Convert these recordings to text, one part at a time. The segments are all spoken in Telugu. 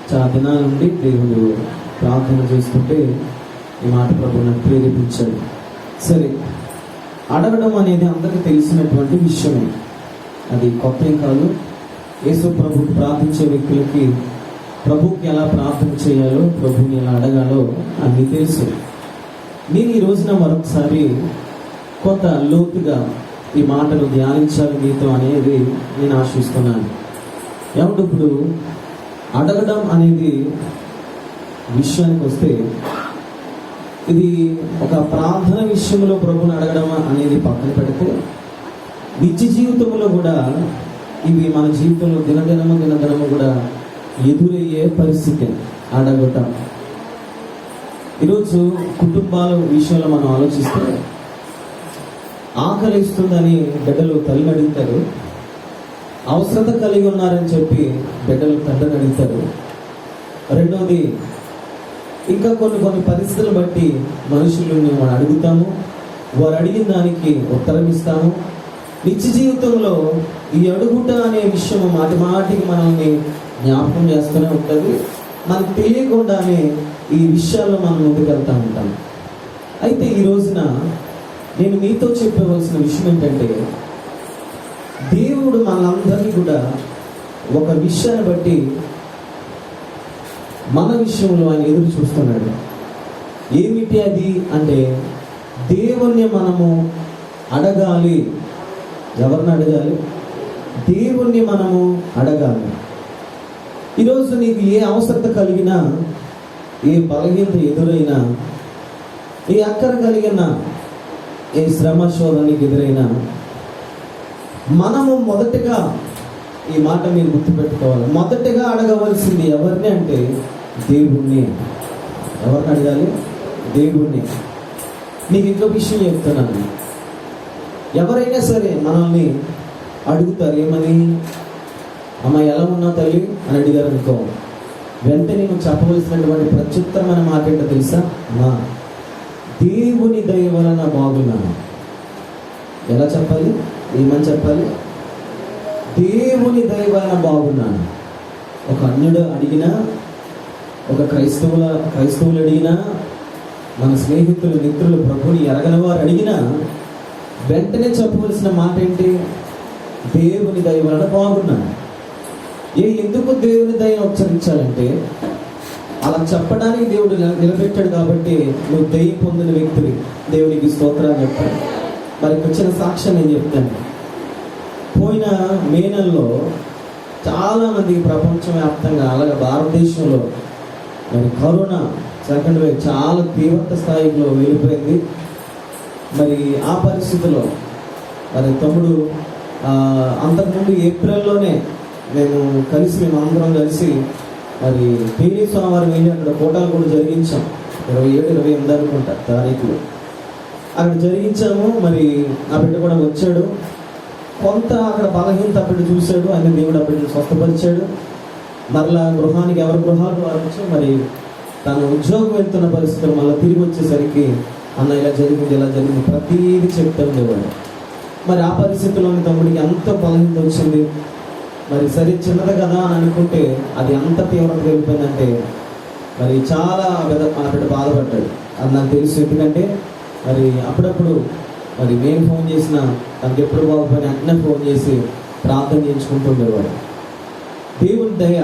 చాలా దినాల నుండి దేవుడు ప్రార్థన చేసుకుంటే ఈ మాట ప్రభు నాకు ప్రేరేపించాడు. సరే, అడగడం అనేది అందరికీ తెలిసినటువంటి విషయమే, అది కొత్త ఏం కాదు. యేసు ప్రభుకి ప్రార్థించే వ్యక్తులకి ప్రభుకి ఎలా ప్రార్థన చేయాలో, ప్రభుని ఎలా అడగాలో అన్నీ తెలుసు. నేను ఈ రోజున మరొకసారి కొంత లోతుగా ఈ మాటలు ధ్యానించాలి మీతో అనేది నేను ఆశిస్తున్నాను. ఏమంటే ఇప్పుడు అడగడం అనేది విషయానికి వస్తే, ఇది ఒక ప్రార్థన విషయంలో ప్రభుని అడగడం అనేది పక్కన పెడితే, నిత్య జీవితంలో కూడా ఇవి మన జీవితంలో దినదినము కూడా ఎదురయ్యే పరిస్థితి అడగటం. ఈరోజు కుటుంబాల విషయంలో మనం ఆలోచిస్తే, ఆకలిస్తుందని బిడ్డలు తల్లిని అడుగుతారు, అవసరత కలిగి ఉన్నారని చెప్పి బిడ్డలు తండ్రిని అడుగుతారు. రెండవది, ఇంకా కొన్ని పరిస్థితులను బట్టి మనుషులను మనం అడుగుతాము, వారు అడిగిన దానికి ఉత్తరం ఇస్తాము. నిత్య జీవితంలో ఈ అడుగుట అనే విషయం మాటికి మనల్ని జ్ఞాపకం చేస్తూనే ఉంటుంది. మనకు తెలియకుండానే ఈ విషయాల్లో మనం ముందుకెళ్తూ ఉంటాం. అయితే ఈ రోజున నేను మీతో చెప్పవలసిన విషయం ఏంటంటే, దేవుడు మనందరినీ కూడా ఒక విషయాన్ని బట్టి మన విషయంలో ఆయన ఎదురు చూస్తున్నాడు. ఏమిటి అది అంటే, దేవుణ్ణి మనము అడగాలి. ఎవరిని అడగాలి? దేవుణ్ణి మనము అడగాలి. ఈరోజు నీకు ఏ అవసరత కలిగినా, ఏ బలహీనత ఎదురైనా, ఏ అక్కర కలిగిన, ఏ శ్రమ శోధనకి ఎదురైనా, మనము మొదటగా ఈ మాట మీరు గుర్తుపెట్టుకోవాలి, మొదటగా అడగవలసింది ఎవరిని అంటే దేవుణ్ణి. ఎవరిని అడగాలి? దేవుణ్ణి. నీకు ఇంకో విషయం చెప్తున్నాను. ఎవరైనా సరే మనల్ని అడుగుతారు, ఏమని? అమ్మ ఎలా ఉన్నా తల్లి అని అడిగారు అనుకో, వెంటనే నువ్వు చెప్పవలసినటువంటి ప్రత్యుత్తరమైన మాట ఏంటో తెలుసా? మా దేవుని దయ వలన బాగున్నాను. ఎలా చెప్పాలి? ఏమని చెప్పాలి? దేవుని దయ వలన బాగున్నాను. ఒక అన్యుడు అడిగినా, ఒక క్రైస్తవులు అడిగినా, మన స్నేహితులు మిత్రులు ప్రభుని ఎరగని వారు అడిగినా, వెంటనే చెప్పవలసిన మాట ఏంటి? దేవుని దయ వలన బాగున్నాను. ఎందుకు దేవుని దయను ఉచ్చరించాలంటే, అలా చెప్పడానికి దేవుడు నిలబెట్టాడు కాబట్టి నువ్వు దయ పొందిన వ్యక్తివి. దేవునికి స్తోత్రాలు చెప్పాడు. మరి వచ్చిన సాక్ష్యం నేను చెప్తాను. పోయిన మే నెలలో చాలామంది ప్రపంచవ్యాప్తంగా, అలాగే భారతదేశంలో మరి కరోనా సెకండ్ వేవ్ చాలా తీవ్రత స్థాయిలో వెళ్ళిపోయింది. మరి ఆ పరిస్థితిలో మరి తమ్ముడు అంతకుముందు ఏప్రిల్లోనే మేము అందరం కలిసి మరి పేరీ సోమవారం వెళ్ళి అక్కడ కోటాలు కూడా జరిగించాం. 27-28 అనుకుంటా తారీఖులు అక్కడ జరిగించాము. మరి ఆ బిడ్డ కూడా వచ్చాడు. కొంత అక్కడ బలహీనత బిడ్డ చూశాడు. ఆయన దేవుడు ఆ బిడ్డను స్వస్థపరిచాడు. మరలా గృహానికి ఎవరి గృహాలు వారు వచ్చి, మరి తను ఉద్యోగం వెళ్తున్న పరిస్థితులు మళ్ళీ తిరిగి వచ్చేసరికి, అన్న ఇలా జరిగింది ప్రతీది చెప్తూ ఉండేవాడు. మరి ఆ పరిస్థితుల్లోని తమ్ముడికి ఎంత బలహీనత వచ్చింది. మరి సరే చిన్నది కదా అని అనుకుంటే అది ఎంత తీవ్రత వెళ్ళిపోయిందంటే, మరి చాలా ఆ బిడ్డ బాధపడ్డాడు. అది నాకు తెలుసు. ఎందుకంటే మరి అప్పుడప్పుడు మరి మేము ఫోన్ చేసినా తనకి ఎప్పుడు బాగుపోయిన వెంటనే ఫోన్ చేసి ప్రార్థన చేయించుకుంటూ ఉండేవాడు. దేవుని దయ,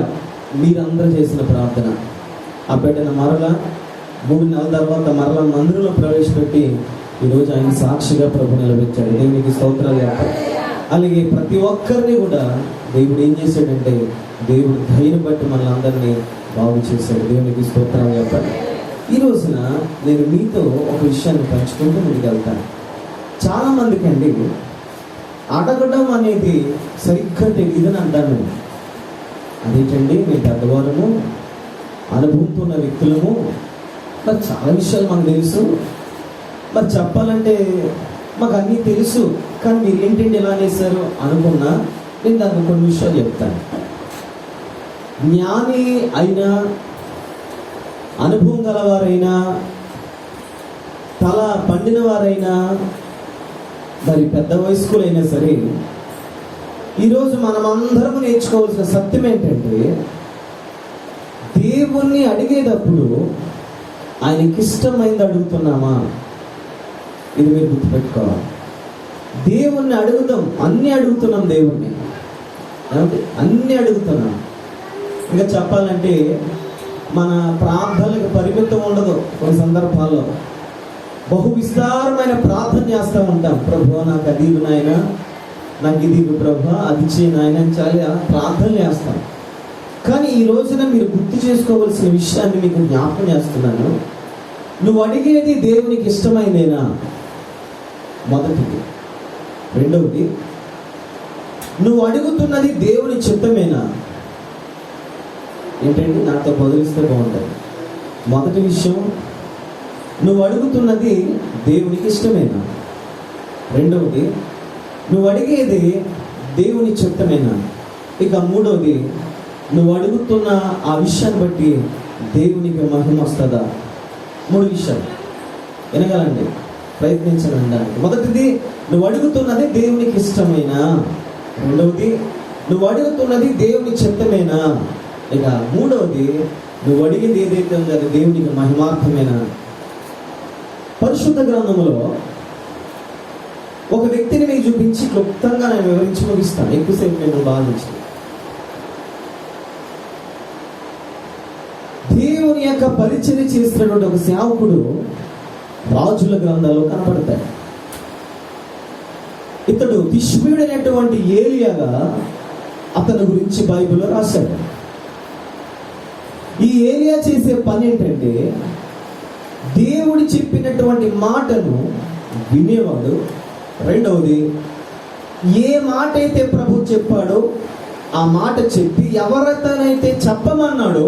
మీరందరూ చేసిన ప్రార్థన ఆ బిడ్డను మరలా 3 నెలల తర్వాత మరలా మందిరంలో ప్రవేశపెట్టి ఈరోజు ఆయన సాక్షిగా ప్రభు నిలబెట్టాడు. దేవునికి స్తోత్రాలు చెప్పాలి. అలాగే ప్రతి ఒక్కరిని కూడా దేవుడు ఏం చేశాడంటే, దేవుడు దయను బట్టి మనల్ని అందరినీ బాగు చేశాడు. దేవునికి స్తోత్రాలు చెప్పాలి. ఈ రోజున నేను మీతో ఒక విషయాన్ని పంచుకుంటూ ముందుకెళ్తాను. చాలామందికి అండి అడగడం అనేది సరిగ్గా తెలియదని అంటాను. అదేంటండి, మేము పెద్దవాళ్ళము, అనుభవంతో ఉన్న వ్యక్తులము, మరి చాలా విషయాలు మనకు తెలుసు, మరి చెప్పాలంటే మాకు అన్నీ తెలుసు, కానీ మీరు ఏంటండి ఎలా చేశారు అనుకున్నా నేను దానికి కొన్ని విషయాలు చెప్తాను. జ్ఞాని అయినా, అనుభవం గలవారైనా, తల పండిన వారైనా, మరి పెద్ద వయస్కులైనా సరే, ఈరోజు మనమందరం నేర్చుకోవాల్సిన సత్యం ఏంటంటే, దేవుణ్ణి అడిగేటప్పుడు ఆయనకి ఇష్టమైంది అడుగుతున్నామా? ఇది మీరు గుర్తుపెట్టుకోవాలి. దేవుణ్ణి అడుగుతాం, అన్నీ అడుగుతున్నాం దేవుణ్ణి, అన్నీ అడుగుతున్నాం. ఇంకా చెప్పాలంటే మన ప్రార్థనలకు పరిమితం ఉండదు. కొన్ని సందర్భాల్లో బహు విస్తారమైన ప్రార్థన చేస్తూ ఉంటాం. ప్రభు నాకు అది నాయన, నాకు ఇది ప్రభు, అది చేయను ఆయన అని చాలా ప్రార్థన చేస్తాం. కానీ ఈ రోజున మీరు గుర్తు చేసుకోవాల్సిన విషయాన్ని మీకు జ్ఞాపకం చేస్తున్నాను. నువ్వు అడిగేది దేవునికి ఇష్టమైందేనా? మొదటిది. రెండవది, నువ్వు అడుగుతున్నది దేవుని చిత్తమేనా? ఏంటండి, నాతో బదులిస్తే బాగుంటుంది. మొదటి విషయం, నువ్వు అడుగుతున్నది దేవునికి ఇష్టమేనా? రెండవది, నువ్వు అడిగేది దేవుని చిత్తమేనా? ఇక మూడవది, నువ్వు అడుగుతున్న ఆ విషయాన్ని బట్టి దేవునికి మహిమ వస్తుందా? మూడు విషయాలు వినగలండి, ప్రయత్నించగలండి. మొదటిది, నువ్వు అడుగుతున్నది దేవునికి ఇష్టమేనా? రెండవది, నువ్వు అడుగుతున్నది దేవుని చిత్తమేనా? ఇక మూడవది, నువ్వు అడిగేది ఏదైతే ఉందో అది దేవునికి మహిమార్థమేనా? పరిశుద్ధ గ్రంథంలో ఒక వ్యక్తిని మీకు చూపించి క్లుప్తంగా నేను వివరించి ముగిస్తాను, ఎక్కువసేపు నేను బాధించి. దేవుని యొక్క పరిచర్య చేస్తున్నటువంటి ఒక సేవకుడు రాజుల గ్రంథాల్లో కనబడతాడు. ఇతడు తిష్బీయుడైనటువంటి ఏలియాగా అతని గురించి బైబిల్లో రాశాడు. ఈ ఏలియా చేసే పని ఏంటంటే, దేవుడు చెప్పినటువంటి మాటను వినేవాడు. రెండవది, ఏ మాట అయితే ప్రభు చెప్పాడో ఆ మాట చెప్పి, ఎవరితోనైతే చెప్పమన్నాడో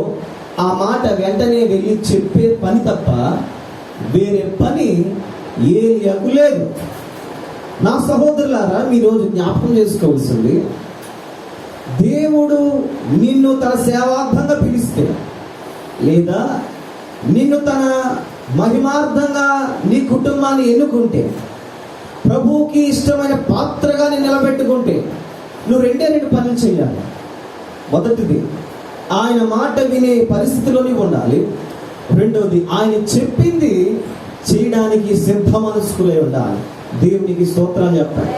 ఆ మాట వెంటనే వెళ్ళి చెప్పే పని తప్ప వేరే పని ఏలియాకు లేదు. నా సహోదరులారా, మీరోజు జ్ఞాపకం చేసుకోవాల్సింది, దేవుడు నిన్ను తన సేవార్థంగా పిలిస్తే, లేదా నిన్ను తన మహిమార్థంగా నీ కుటుంబాన్ని ఎన్నుకుంటే, ప్రభువుకి ఇష్టమైన పాత్రగా నేను నిలబెట్టుకుంటే, నువ్వు రెండు పనులు చేయాలి. మొదటిది, ఆయన మాట వినే పరిస్థితిలోనే ఉండాలి. రెండవది, ఆయన చెప్పింది చేయడానికి సిద్ధ మనస్కులై ఉండాలి. దేవునికి స్తోత్రాలు చెప్పాలి.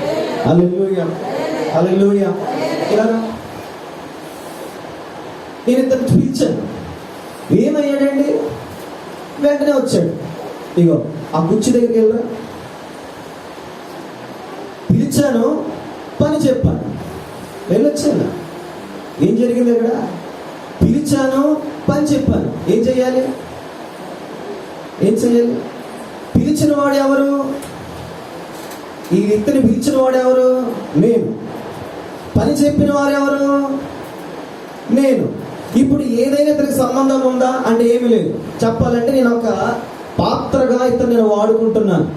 హల్లెలూయా, హల్లెలూయా. నేను ఇతను పిలిచాను, ఏమయ్యాడండి? వెంటనే వచ్చాడు. ఇగో ఆ కుర్చీ దగ్గరికి వెళ్ళరా, పిలిచాను, పని చెప్పాను, వెళ్ళొచ్చాను. ఏం జరిగింది అక్కడ? పిలిచాను, పని చెప్పాను. ఏం చేయాలి? పిలిచిన వాడు ఎవరు? ఈ వ్యక్తిని పిలిచిన వాడు ఎవరు? నేను. పని చెప్పిన వారు ఎవరు? నేను. ఇప్పుడు ఏదైనా ఇతనికి సంబంధం ఉందా అంటే ఏమీ లేదు. చెప్పాలంటే నేను ఒక పాత్రగా ఇతను నేను వాడుకుంటున్నాను.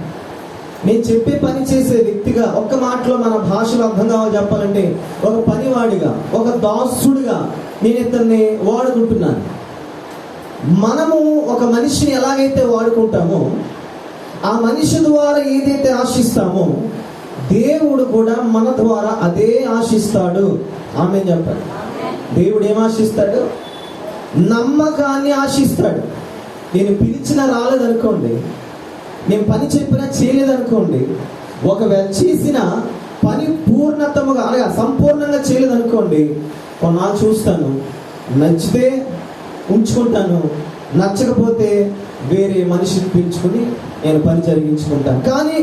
నేను చెప్పే పని చేసే వ్యక్తిగా, ఒక్క మాటలో మన భాషలో అర్థం కావాలి చెప్పాలంటే, ఒక పనివాడిగా, ఒక దాసుడిగా నేను ఇతన్ని వాడుకుంటున్నాను. మనము ఒక మనిషిని ఎలాగైతే వాడుకుంటామో, ఆ మనిషి ద్వారా ఏదైతే ఆశిస్తామో, దేవుడు కూడా మన ద్వారా అదే ఆశిస్తాడు. ఆమేన్ చెప్పండి. దేవుడు ఏం ఆశిస్తాడు? నమ్మకాన్ని ఆశిస్తాడు. నేను పిలిచినా రాలేదనుకోండి, నేను పని చెప్పినా చేయలేదనుకోండి, ఒకవేళ చేసిన పని పూర్ణతముగా అనగా సంపూర్ణంగా చేయలేదనుకోండి, కొన్నాళ్ళు చూస్తాను, నచ్చితే ఉంచుకుంటాను, నచ్చకపోతే వేరే మనిషిని పిలుచుకుని నేను పని జరిగించుకుంటాను. కానీ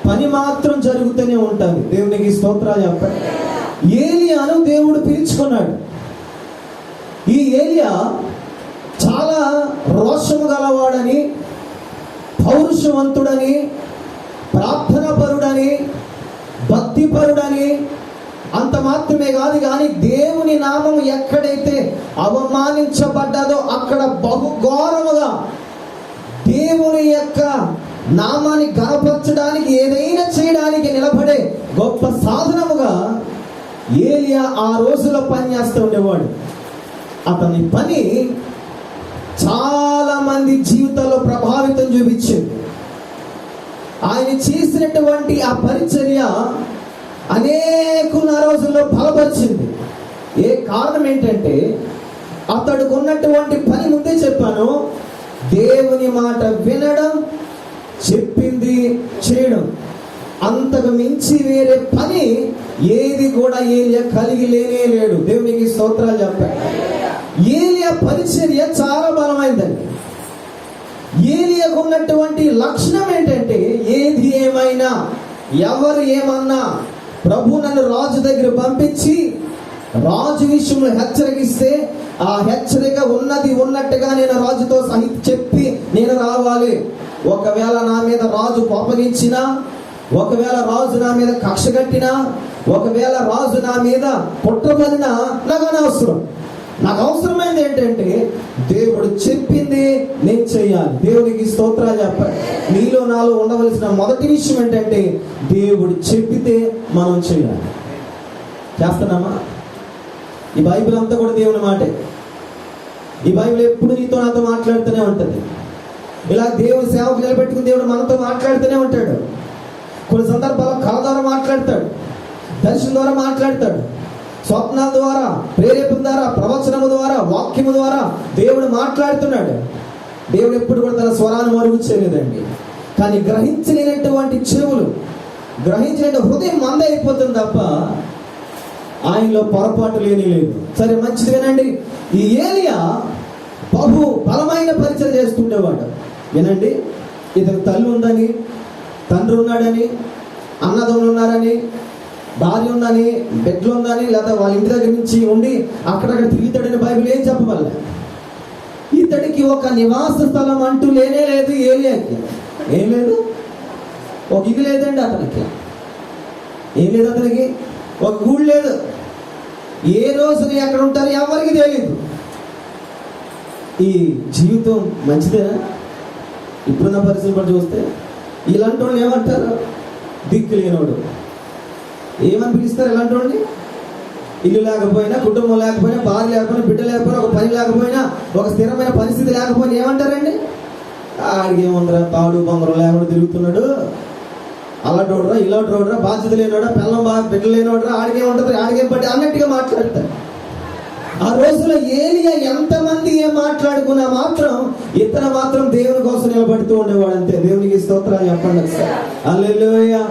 పని మాత్రం జరుగుతూనే ఉంటుంది. దేవునికి స్తోత్రాలు చెప్పండి. ఏలియాను దేవుడు పిలుచుకున్నాడు. ఈ ఏలియా చాలా రోషము గలవాడని, పౌరుషవంతుడని, ప్రార్థనాపరుడని, భక్తిపరుడని, అంత మాత్రమే కాదు కానీ దేవుని నామం ఎక్కడైతే అవమానించబడ్డదో అక్కడ బహుఘోరముగా దేవుని యొక్క నామాన్ని గణపరచడానికి, ఏదైనా చేయడానికి నిలబడే గొప్ప సాధనముగా ఏలియా ఆ రోజులో పనిచేస్తూ ఉండేవాడు. అతని పని చాలా మంది జీవితాల్లో ప్రభావితం చూపించింది. ఆయన చేసినటువంటి ఆ పరిచర్య అనేకుల రోజుల్లో బలపరిచింది. ఏ కారణం ఏంటంటే, అతడికి ఉన్నటువంటి పని చెప్పాను, దేవుని మాట వినడం, చెప్పింది చేయడం, అంతకు మించి వేరే పని ఏది కూడా ఏలియా కలిగి లేనే లేడు. దేవునికి స్తోత్రాలు చెప్పాడు. ఏలియా పరిచర్య చాలా బలమైందండి. ఏలియాకు ఉన్నటువంటి లక్షణం ఏంటంటే, ఏది ఏమైనా ఎవరు ఏమన్నా ప్రభు నన్ను రాజు దగ్గర పంపించి రాజు విషయంలో హెచ్చరిస్తే ఆ హెచ్చరిక ఉన్నది ఉన్నట్టుగా నేను రాజుతో సహితం చెప్పి నేను రావాలి. ఒకవేళ నా మీద రాజు కోపగించినా, ఒకవేళ రాజు నా మీద కక్ష కట్టినా, ఒకవేళ రాజు నా మీద కుట్రబడినా నాకు అనవసరం. నాకు అవసరమైంది ఏంటంటే దేవుడు చెప్పింది నేను చెయ్యాలి. దేవునికి స్తోత్రాలు చెప్పాలి. నీలో నాలో ఉండవలసిన మొదటి విషయం ఏంటంటే దేవుడు చెప్పితే మనం చేయాలి. చేస్తున్నామా? ఈ బైబిల్ అంతా కూడా దేవుని మాటే. ఈ బైబిల్ ఎప్పుడు నీతో నాతో మాట్లాడుతూనే ఉంటుంది. ఇలా దేవుని సేవకు నిలబెట్టుకుని దేవుడు మనతో మాట్లాడుతూనే ఉంటాడు. కొన్ని సందర్భాల్లో కళ ద్వారా మాట్లాడతాడు, దర్శనం ద్వారా మాట్లాడతాడు, స్వప్నాల ద్వారా, ప్రేరేపణ ద్వారా, ప్రవచనము ద్వారా, వాక్యము ద్వారా దేవుడు మాట్లాడుతున్నాడు. దేవుడు ఎప్పుడు కూడా తన స్వరాన్ని మరుగు చేయలేదండి. కానీ గ్రహించలేనటువంటి చెవులు, గ్రహించలేని హృదయం మంద అయిపోతుంది తప్ప ఆయనలో పొరపాటు లేని లేదు. సరే, మంచిది వినండి. ఈ ఏలియా బహు బలమైన పరిచయం చేస్తుండేవాడు. వినండి, ఇతను తల్లి ఉందని, తండ్రి ఉన్నాడని, అన్నదమ్ములు ఉన్నారని, భార్య ఉందని, బిడ్డలు ఉందని, లేదా వాళ్ళ ఇంటి దగ్గర నుంచి ఉండి అక్కడక్కడ తిరుగుతాడని బైబిల్ ఏం చెప్పవల్ల. ఇతడికి ఒక నివాస స్థలం అంటూ లేనే లేదు. ఏలియాకి ఏం లేదు, ఒక ఇల్లు లేదండి అతనికి. ఏం లేదు అతనికి, ఒక గూడు లేదు. ఏ రోజున ఎక్కడ ఉంటారో ఎవరికి తెలియదు. ఈ జీవితం మంచిదేనా? ఇప్పుడున్న పరిస్థితులు బట్టి చూస్తే ఇలాంటి వాళ్ళు ఏమంటారు? దిక్కు లేనోడు. ఏమని పిలుస్తారు ఇలాంటి వాడిని? ఇల్లు లేకపోయినా, కుటుంబం లేకపోయినా, భార్య లేకపోయినా, బిడ్డ లేకపోయినా, ఒక పని లేకపోయినా, ఒక స్థిరమైన పరిస్థితి లేకపోయినా ఏమంటారండి? ఆడికి ఏముందరా, తాడు బొంగరం లేకుండా తిరుగుతున్నాడు, అలాంటి వాడురా, ఇలాంటి వాడురా, బాధ్యత లేనివాడా, పిల్లం బిడ్డ లేనివాడురా, ఆడికేముంటుంది, ఆడికేం పట్టి అన్నట్టుగా మాట్లాడతారు. ఆ రోజుల్లో ఏలియా ఎంతమంది ఏం మాట్లాడుకున్నా మాత్రం ఇతను మాత్రం దేవుని కోసం నిలబడుతూ ఉండేవాడు అంతే. దేవునికి స్తోత్రాలు చెప్పండి సార్. హల్లెలూయా.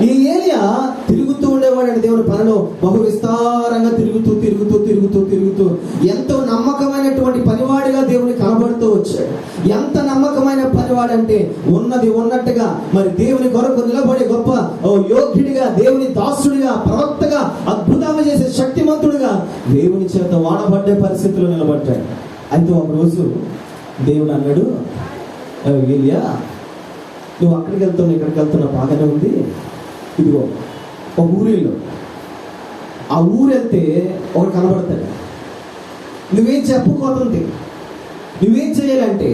ఈ ఏలియా తిరుగుతూ ఉండేవాడండి దేవుని పనిలో, బహు విస్తారంగా తిరుగుతూ తిరుగుతూ తిరుగుతూ తిరుగుతూ ఎంతో నమ్మకమైనటువంటి పనివాడిగా దేవుని కనబడుతూ వచ్చాడు. ఎంత నమ్మకమైన పనివాడంటే ఉన్నది ఉన్నట్టుగా మరి దేవుని కొరకు నిలబడే గొప్ప యోగ్యుడిగా, దేవుని దాసుడిగా, ప్రవక్తగా, అద్భుతాలు చేసే శక్తిమంతుడిగా దేవుని చేత వాడబడ్డే పరిస్థితుల్లో నిలబడ్డాడు. అయితే ఒక రోజు దేవుడు అన్నాడు, ఏలియా నువ్వు అక్కడికి వెళ్తున్నావు, ఇక్కడికి వెళ్తున్నావు, బాగానే ఉంది. ఇదిగో ఒక ఊరిలో, ఆ ఊరు వెళ్తే ఒకడు కనబడతాడు. నువ్వేం చెప్పుకోతుంది, నువ్వేం చేయాలంటే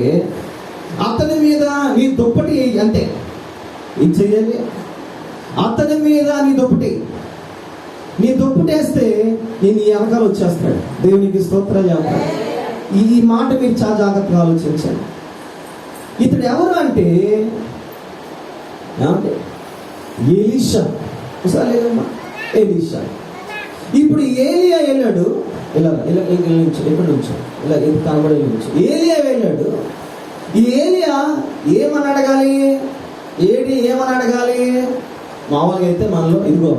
అతని మీద నీ దుప్పటి అంటే ఏం చెయ్యాలి? అతని మీద నీ దుప్పటి వేస్తే నేను ఈ వెనకాల వచ్చేస్తాడు. దేవునికి స్తోత్రాలు చెప్పాలి. ఈ మాట మీరు చాలా జాగ్రత్తగా ఆలోచించండి. ఇతడు ఎవరు అంటే ఎలీషా. లేదమ్మా, ఎలీషా. ఇప్పుడు ఏలియా వెళ్ళాడు, ఇలా ఇలా ఎక్కడి నుంచో ఇలా కనబడే నుంచి ఏలియా వెళ్ళాడు. ఈ ఏలియా ఏమని అడగాలి? ఏమని అడగాలి? మామూలుగా అయితే మనలో ఇదిగో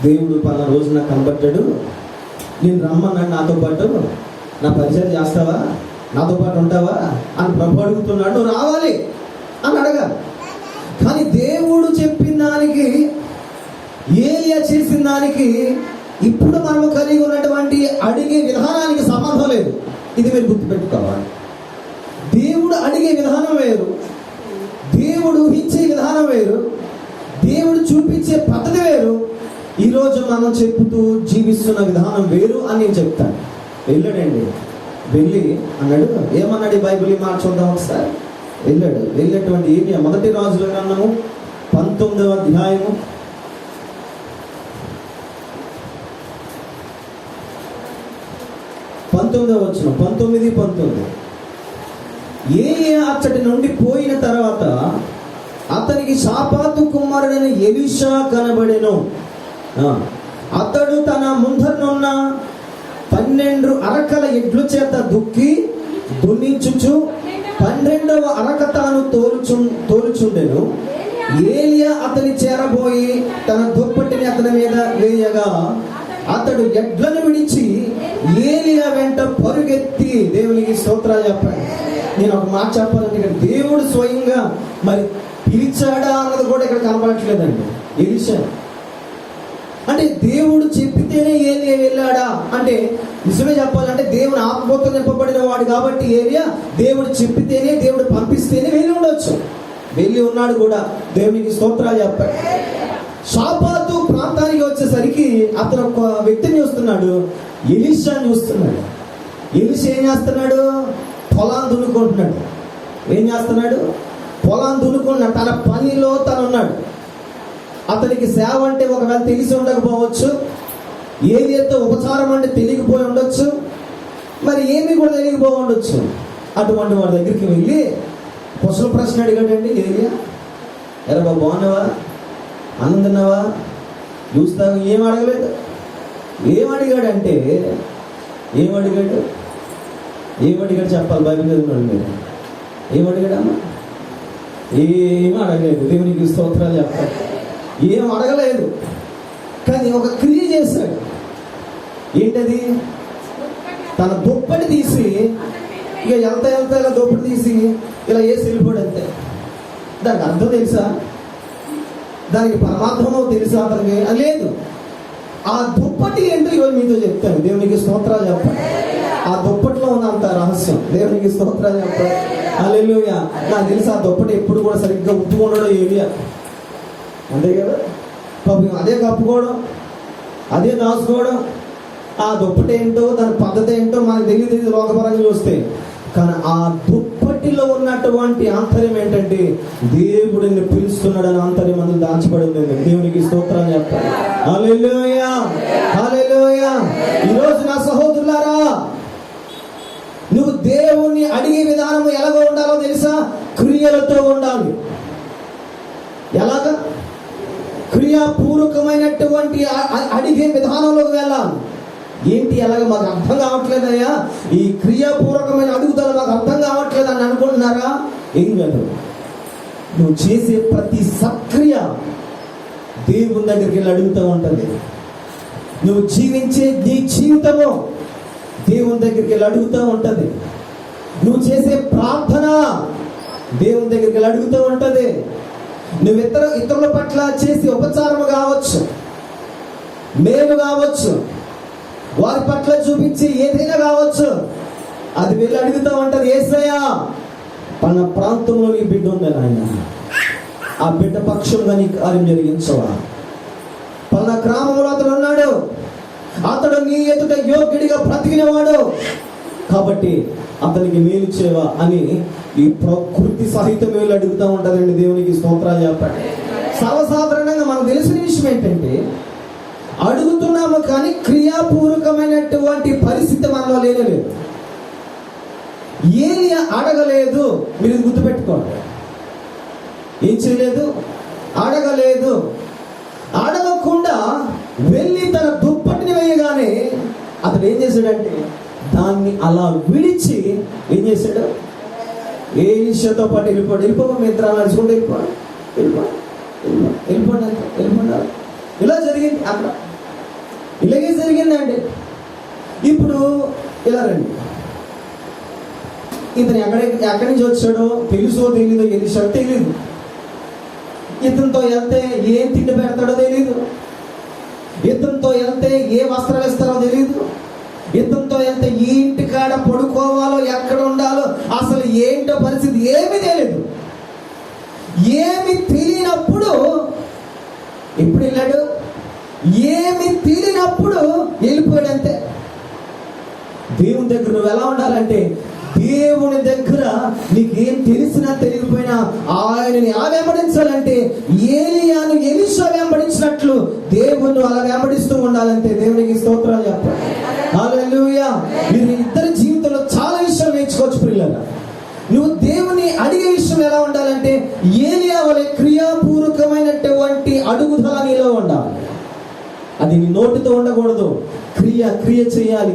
దేవుడు పలానా రోజు నాకు కనబడ్డాడు, నేను రమ్మన్నాడు, నాతో పాటు నా పరిచయం చేస్తావా, నాతో పాటు ఉంటావా అని ప్రభు అడుగుతున్నాడు. నువ్వు రావాలి అని అడగాలి. కానీ దేవుడు చెప్పిన దానికి, ఏలియా చేసిన దానికి ఇప్పుడు మనము కలిగి ఉన్నటువంటి అడిగే విధానానికి సంబంధం లేదు. ఇది మీరు గుర్తుపెట్టుకోవాలి. దేవుడు అడిగే విధానం వేరు, దేవుడు ఊహించే విధానం వేరు, దేవుడు చూపించే పద్ధతి వేరు. ఈరోజు మనం చెప్పుతూ జీవిస్తున్న విధానం వేరు అని నేను చెప్తాను. వెళ్ళాడండి, వెళ్ళి అన్నాడు. ఏమన్నాడు ఈ బైబిల్ మాట చూద్దాం ఒకసారి. వెళ్ళినటువంటి ఏలియా మొదటి రాజుల గ్రంథము 19వ అధ్యాయము 19వ వచనం, 19. ఏలియా అచ్చటి నుండి పోయిన తర్వాత అతనికి షాపాతు కుమారుడైన ఎలీషా కనబడెను. అతడు తన ముందరనున్న 12 అరకల ఎడ్ల చేత దుక్కి దున్నించుచు 12వ అరక తాను తోలుచుండెను. ఏలియా అతని చేరబోయి తన దుప్పటిని అతని మీద వేయగా అతడు ఎడ్లను విడిచి ఏలియా వెంట పరుగెత్తి, దేవునికి స్తోత్రాలు చెప్పాడు. నేను ఒక మాట చెప్పాలంటే ఇక్కడ దేవుడు స్వయంగా మరి పిలిచాడా అన్నది కూడా ఇక్కడ కనపడట్లేదండి. ఎలీషా అంటే దేవుడు చెప్పితేనే ఏలియా వెళ్ళాడా అంటే నిజమే చెప్పాలంటే దేవుని ఆత్మతో నింపబడిన వాడు కాబట్టి ఏలియా దేవుడు చెప్పితేనే, దేవుడు పంపిస్తేనే వెళ్ళి ఉండొచ్చు. వెళ్ళి ఉన్నాడు కూడా, దేవునికి స్తోత్రాలు చెప్పాడు. షాపాతు ప్రాంతానికి వచ్చేసరికి అతను ఒక వ్యక్తిని చూస్తున్నాడు, ఎలీషాని చూస్తున్నాడు. ఎలీషా ఏం చేస్తున్నాడు? పొలాన్ని దున్నుకుంటున్నాడు. ఏం చేస్తున్నాడు? పొలాన్ని దున్నుకుంటున్నాడు. తన పనిలో తను ఉన్నాడు. అతనికి సేవ అంటే ఒకవేళ తెలిసి ఉండకపోవచ్చు, ఏదైతే ఉపచారం అంటే తెలియకపోయి ఉండొచ్చు, మరి ఏమీ కూడా తెలియకపోయి ఉండొచ్చు. అటువంటి వాడి దగ్గరికి వెళ్ళి కుశల ప్రశ్న అడిగాడండి ఏలియా. ఎరా బాబు, బాగున్నావా? అన్నం తిన్నావా? చూస్తావు? ఏం అడగలేదు. ఏం అడిగాడంటే ఏమడిగాడు చెప్పాలి. బైబిల్ చదివినాడు మీరు. ఏమడిగాడమ్మా? ఏమీ అడగలేదు. దేవునికి స్తోత్రాలు చెప్పాలి. ఏం అడగలేదు, కానీ ఒక క్రియ చేశాడు. ఏంటది? తన దుప్పటి తీసి ఇక ఇలా దుప్పటి తీసి ఇలా వేసి వెళ్ళిపోయాడు అంతే. దానికి అర్థం తెలుసా? దానికి పరమార్థమో తెలుసా అతనికి? లేదు. ఆ దుప్పటి ఏంటో ఇవాళ మీతో చెప్తాను. దేవునికి స్తోత్రాలు చెప్పాలి. ఆ దుప్పట్లో ఉన్న అంత రహస్యం. దేవునికి స్తోత్రాలు చెప్పాలి. హల్లెలూయా. నాకు తెలుసు ఆ దుప్పటి ఎప్పుడు కూడా సరిగ్గా ఉప్పుకుండడం ఏరియా, అంతే కదా. పాపం అదే కప్పుకోవడం, అదే దాచుకోవడం. ఆ దుప్పటి ఏంటో, దాని పద్ధతి ఏంటో మనకు తెలియదు లోకపరంగా చూస్తే. కానీ ఆ దుప్పటిలో ఉన్నటువంటి ఆంతర్యం ఏంటంటే దేవుడిని పిలుస్తున్నాడని ఆంతర్యం అందులో దాచబడి ఉంది. దేవునికి స్తోత్రాలు చెప్పాలి. హల్లెలూయా, హల్లెలూయా. ఈరోజు నా సహోదరులారా, నువ్వు దేవుణ్ణి అడిగే విధానం ఎలాగో ఉండాలో తెలుసా? క్రియలతో ఉండాలి. ఎలాగా? క్రియాపూర్వకమైనటువంటి అడిగే విధానంలోకి వెళ్ళాలి. ఏంటి ఎలాగ? మాకు అర్థం కావట్లేదయ్యా, ఈ క్రియాపూర్వకమైన అడుగుదల మాకు అర్థం కావట్లేదు అని అనుకుంటున్నారా? ఏం కాదు. నువ్వు చేసే ప్రతి సక్రియ దేవుని దగ్గరికి వెళ్ళి అడుగుతూ ఉంటుంది. నువ్వు జీవించే నీ జీవితము దేవుని దగ్గరికి వెళ్ళి అడుగుతూ ఉంటుంది. నువ్వు చేసే ప్రార్థన దేవుని దగ్గరికి వెళ్ళి అడుగుతూ ఉంటుంది. నువ్వు ఇతరుల పట్ల చేసే ఉపచారము కావచ్చు, మేలు కావచ్చు, వారి పట్ల చూపించి ఏదైనా కావచ్చు, అది వెళ్ళి అడుగుతూ ఉంటుంది. యేసయ్యా, పలానా ప్రాంతంలో నీ బిడ్డ ఉంది నాయన, ఆ బిడ్డ పక్షంగా నీ కార్యం జరిగించవా? పలానా గ్రామంలో అతడు ఉన్నాడు, అతడు నీ ఎదుట యోగ్యుడిగా బ్రతికినవాడు కాబట్టి అతనికి మేలు చేయవా అని ఈ ప్రకృతి సహితం మేలు అడుగుతూ ఉంటుందండి. దేవునికి స్తోత్రాలు చెప్పండి. సర్వసాధారణంగా మనకు తెలిసిన విషయం ఏంటంటే అడుగుతున్నాము, కానీ క్రియాపూర్వకమైనటువంటి పరిస్థితి మనలో లేదు. ఏలియా అడగలేదు. మీరు గుర్తుపెట్టుకోండి. ఏం చేయలేదు? అడగలేదు. అడగకుండా వెళ్ళి తన దుప్పటిని వేయగానే అతడు ఏం చేశాడంటే దాన్ని అలా విడిచి ఏం చేశాడు? ఎలీషాతో పాటు వెళ్ళిపోవడం మిత్రాలు నడుచుకుంటూ వెళ్ళిపోండి. ఇలా జరిగింది. అక్కడ ఇలాగే జరిగిందండి. ఇప్పుడు ఇలా రండి. ఇతను ఎక్కడి నుంచి వచ్చాడో తెలుసో తెలీదో, ఎలీషా తెలీదు. ఇతనితో వెళ్తే ఏం తిండి పెడతాడో తెలీదు. ఇతనితో వెళ్తే ఏ వస్త్రాలు ఇస్తారో తెలీదు. ఇతనితో వెళ్తే ఈ ఇంటి కాడ పడుకోవాలో, ఎక్కడ ఉండాలో, అసలు ఏంటో పరిస్థితి ఏమీ తెలియదు. ఏమి తెలియనప్పుడు ఎప్పుడు వెళ్ళాడు? ఏమి తెలియనప్పుడు వెళ్ళిపోయాడు అంతే. దేవుని దగ్గర నువ్వు ఎలా ఉండాలంటే, దేవుని దగ్గర నీకేం తెలిసినా తెలియకపోయినా ఆయనని ఎలా వెంబడించాలంటే ఏలియాను ఎలీషా వెంబడించినట్లు దేవుని అలా వెంబడిస్తూ ఉండాలంటే దేవునికి స్తోత్రాలు చెప్పాలి. హల్లెలూయా. మీరు ఇద్దరి జీవితంలో చాలా విషయాలు నేర్చుకోవచ్చు పిల్లలు. నువ్వు దేవుని అడిగే విషయం ఎలా ఉండాలంటే ఏలియా వలె క్రియాపూర్వకమైనటువంటి అడుగుదల నీలో ఉండాలి. అది నీ నోటితో ఉండకూడదు, క్రియ చేయాలి.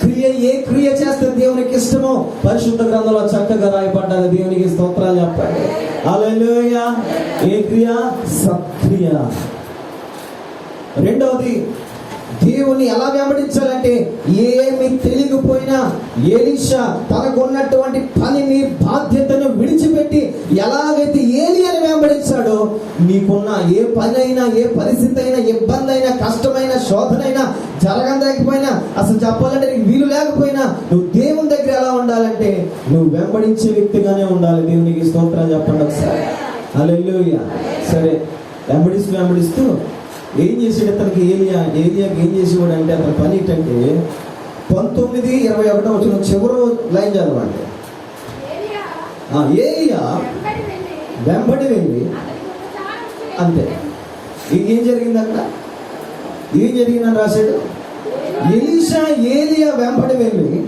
క్రియ ఏ క్రియ చేస్తే దేవునికి ఇష్టమో పరిశుద్ధ గ్రంథంలో చక్కగా రాయబడ్డది. దేవునికి స్తోత్రాలు చెప్పండి. హల్లెలూయా. ఏ క్రియ? సత్క్రియ. రెండవది, దేవుని ఎలా వెంబడించాలంటే ఏమి తెలియకపోయినా ఎలీషా తనకున్నటువంటి పనిని, బాధ్యతను విడిచిపెట్టి ఎలాగైతే ఏలియాని వెంబడించాడో, నీకున్న ఏ పని అయినా, ఏ పరిస్థితి అయినా, ఇబ్బంది అయినా, కష్టమైన, శోధనైనా, జరగలేకపోయినా, అసలు చెప్పాలంటే నీకు వీలు లేకపోయినా, నువ్వు దేవుని దగ్గర ఎలా ఉండాలంటే నువ్వు వెంబడించే వ్యక్తిగానే ఉండాలి. దేవునికి స్తోత్రాలు చెప్పండి ఒకసారి. హల్లెలూయా. సరే, వెంబడిస్తూ ఏం చేసాడు అతనికి? ఏలియాకి ఏం చేసేవాడు అంటే, అతని పని ఏంటంటే 19:21 చివరి లైన్ చదవండి. ఏలియా వెంబడి వెళ్ళి, అంతే. ఏం జరిగిందంట? ఏం జరిగిందని రాశాడు? ఎలీషా ఏలియా వెంబడి వెళ్ళి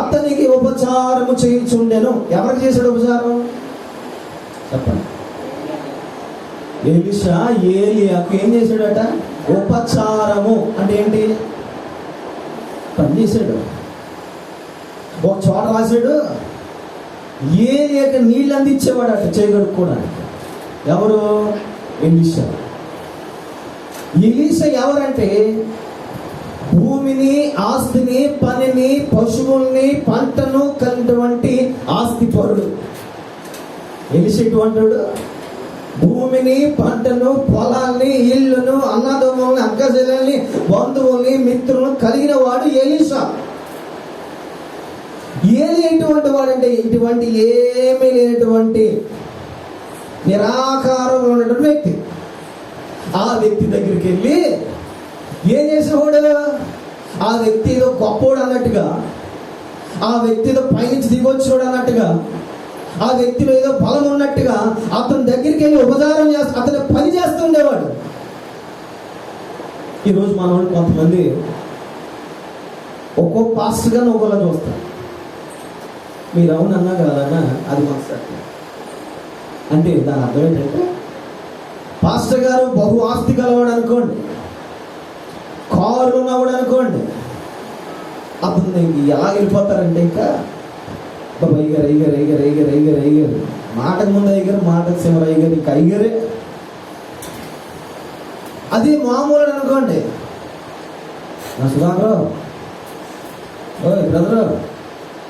అతనికి ఉపచారము చేయించుండెను. ఎవరికి చేశాడు ఉపచారం? చెప్పండి. ఎలీషా ఏలియాకు ఏం చేశాడట? ఉపచారము అంటే ఏంటి? పని చేశాడు. ఒక చోట రాశాడు, ఏలియాకి నీళ్ళు అందించేవాడట చేయగడుక్కోవడానికి. ఎవరు? ఎలీషా. ఎలీషా ఎవరంటే భూమిని, ఆస్తిని, పనిని, పశువుల్ని, పంటను కలిగినటువంటి ఆస్తి పరుడు. ఎలీషా ఎటువంటాడు? భూమిని, పంటను, పొలాల్ని, ఇల్లును, అన్నదమ్ముల్ని, అక్కచెల్లెల్ని, బంధువుల్ని, మిత్రులను కలిగిన వాడు ఎలీషా. ఎటువంటి వాడంటే ఇటువంటి ఏమీ లేనటువంటి నిరాకారంలో ఉన్నటువంటి వ్యక్తి. ఆ వ్యక్తి దగ్గరికి వెళ్ళి ఏం చేసేవాడు? ఆ వ్యక్తి ఏదో గొప్పవాడు అన్నట్టుగా, ఆ వ్యక్తి ఏదో పైనుంచి దిగొచ్చాడు అన్నట్టుగా, ఆ వ్యక్తిలో ఏదో బలం ఉన్నట్టుగా అతని దగ్గరికి వెళ్ళి ఉపచారం చేస్తూ అతని పని చేస్తూ ఉండేవాడు. ఈరోజు మన వాళ్ళు కొంతమంది ఒక్కో పాస్టర్ గారిని ఒక్కోలా చూస్తారు. మీరు అవునన్నా కాదన్నా అది మాకు సత్యం. అంటే దాని అర్థం ఏంటంటే, పాస్టర్ గారు బహు ఆస్తి గలవాడు అనుకోండి, కారు ఉన్నవాడు అనుకోండి, అతను ఎలా వెళ్ళిపోతారంటే ఇంకా ఐగర్ మాటకు ముందు ఐగర్, మాటకు చివరి ఐగర్, ఇంకా ఐగరే. అది మామూలు అనుకోండి, నా సుధాకర్, ఓయ్ బ్రదర్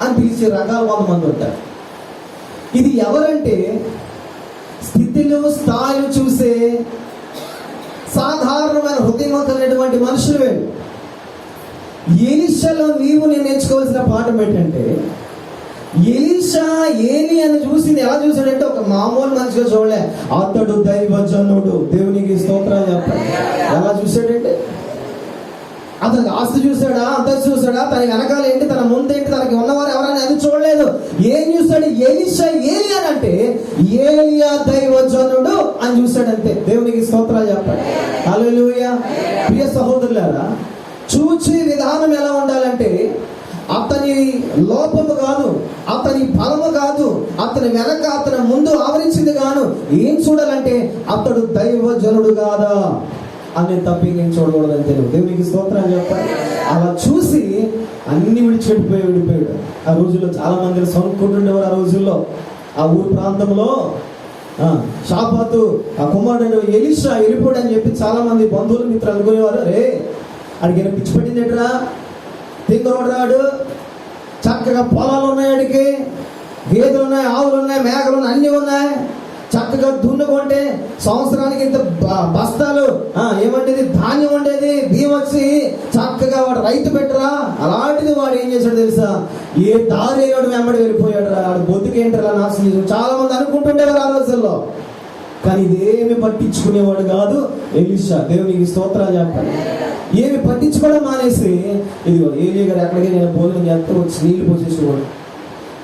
అని పిలిచే రకాలు కొంతమంది ఉంటారు. ఇది ఎవరంటే స్థితిలో స్థాయిలు చూసే సాధారణమైన హృదయవంతులైనటువంటి మనుషులు వీళ్ళు. ఎలీషాలో నీవు నేను నేర్చుకోవాల్సిన పాఠం ఏంటంటే, ఎలీషా ఏలియాని చూసింది ఎలా చూసాడంటే ఒక మామూలు మనిషిగా చూడలే. అతడు దైవజనుడు. దేవునికి స్తోత్రాలు చెప్పండి. ఎలా చూసాడంటే, అతనికి ఆస్తి చూసాడా, అంతస్తు చూసాడా, తన వెనకాల ఏంటి, తన ముందేంటి, తనకి ఉన్నవారు ఎవరైనా అది చూడలేదు. ఏం చూస్తాడు? ఎలీషా ఏలియానంటే ఏలియా దైవజనుడు అని చూశాడంతే. దేవునికి స్తోత్రాలు చెప్పండి. హల్లెలూయా. ప్రియ సహోదరులారా, చూచే విధానం ఎలా ఉండాలంటే, అతని లోపము కాదు, అతని బలము కాదు, అతని వెనక అతని ముందు ఆవరించింది కాదు. ఏం చూడాలంటే అతడు దైవజనుడు కాదా అని తప్పి ఏం చూడకూడదని తెలియదు. దేవునికి స్తోత్రాలు చెప్పండి. అలా చూసి అన్ని విడిచిపెట్టిపోయాడు. ఆ రోజుల్లో చాలా మంది సనుక్కుంటుండేవారు. ఆ రోజుల్లో ఆ ఊరు ప్రాంతంలో షాపాతు ఆ కుమారుడు ఎలీషా వెళ్ళిపోయాడు అని చెప్పి చాలా మంది బంధువులు, మిత్రులు అనుకునేవారు. రే అడిగిన పిచ్చి పట్టిందేట్రా, తింగరోడు రాడు, చక్కగా పొలాలు ఉన్నాయి, అడిగి గేదెలు ఉన్నాయి, ఆవులు ఉన్నాయి, మేకలు ఉన్నాయి, అన్నీ ఉన్నాయి, చక్కగా దున్నుకుంటే సంవత్సరానికి ఇంత బస్తాలు ఏమంటేది ధాన్యం ఉండేది, బియ్యం వచ్చి చక్కగా వాడు రైతు పెట్టరా. అలాంటిది వాడు ఏం చేశాడు తెలుసా? ఏ దారి వాడు వెంబడి వెళ్ళిపోయాడు రా, వాడు బొద్దుకేంటారా నాశనం. చాలా మంది అనుకుంటుండేవారు ఆ రోజుల్లో, కానీ ఇదేమి పట్టించుకునేవాడు కాదు ఎలీషా. దేవునికి స్తోత్రాలు చెప్పండి. ఏమి పట్టించుకోవడం మానేసి, ఇదిగో ఏలియా గారు ఎక్కడికి నేను భోజనం చేస్తే వచ్చి నీళ్ళు పోసేసేవాడు,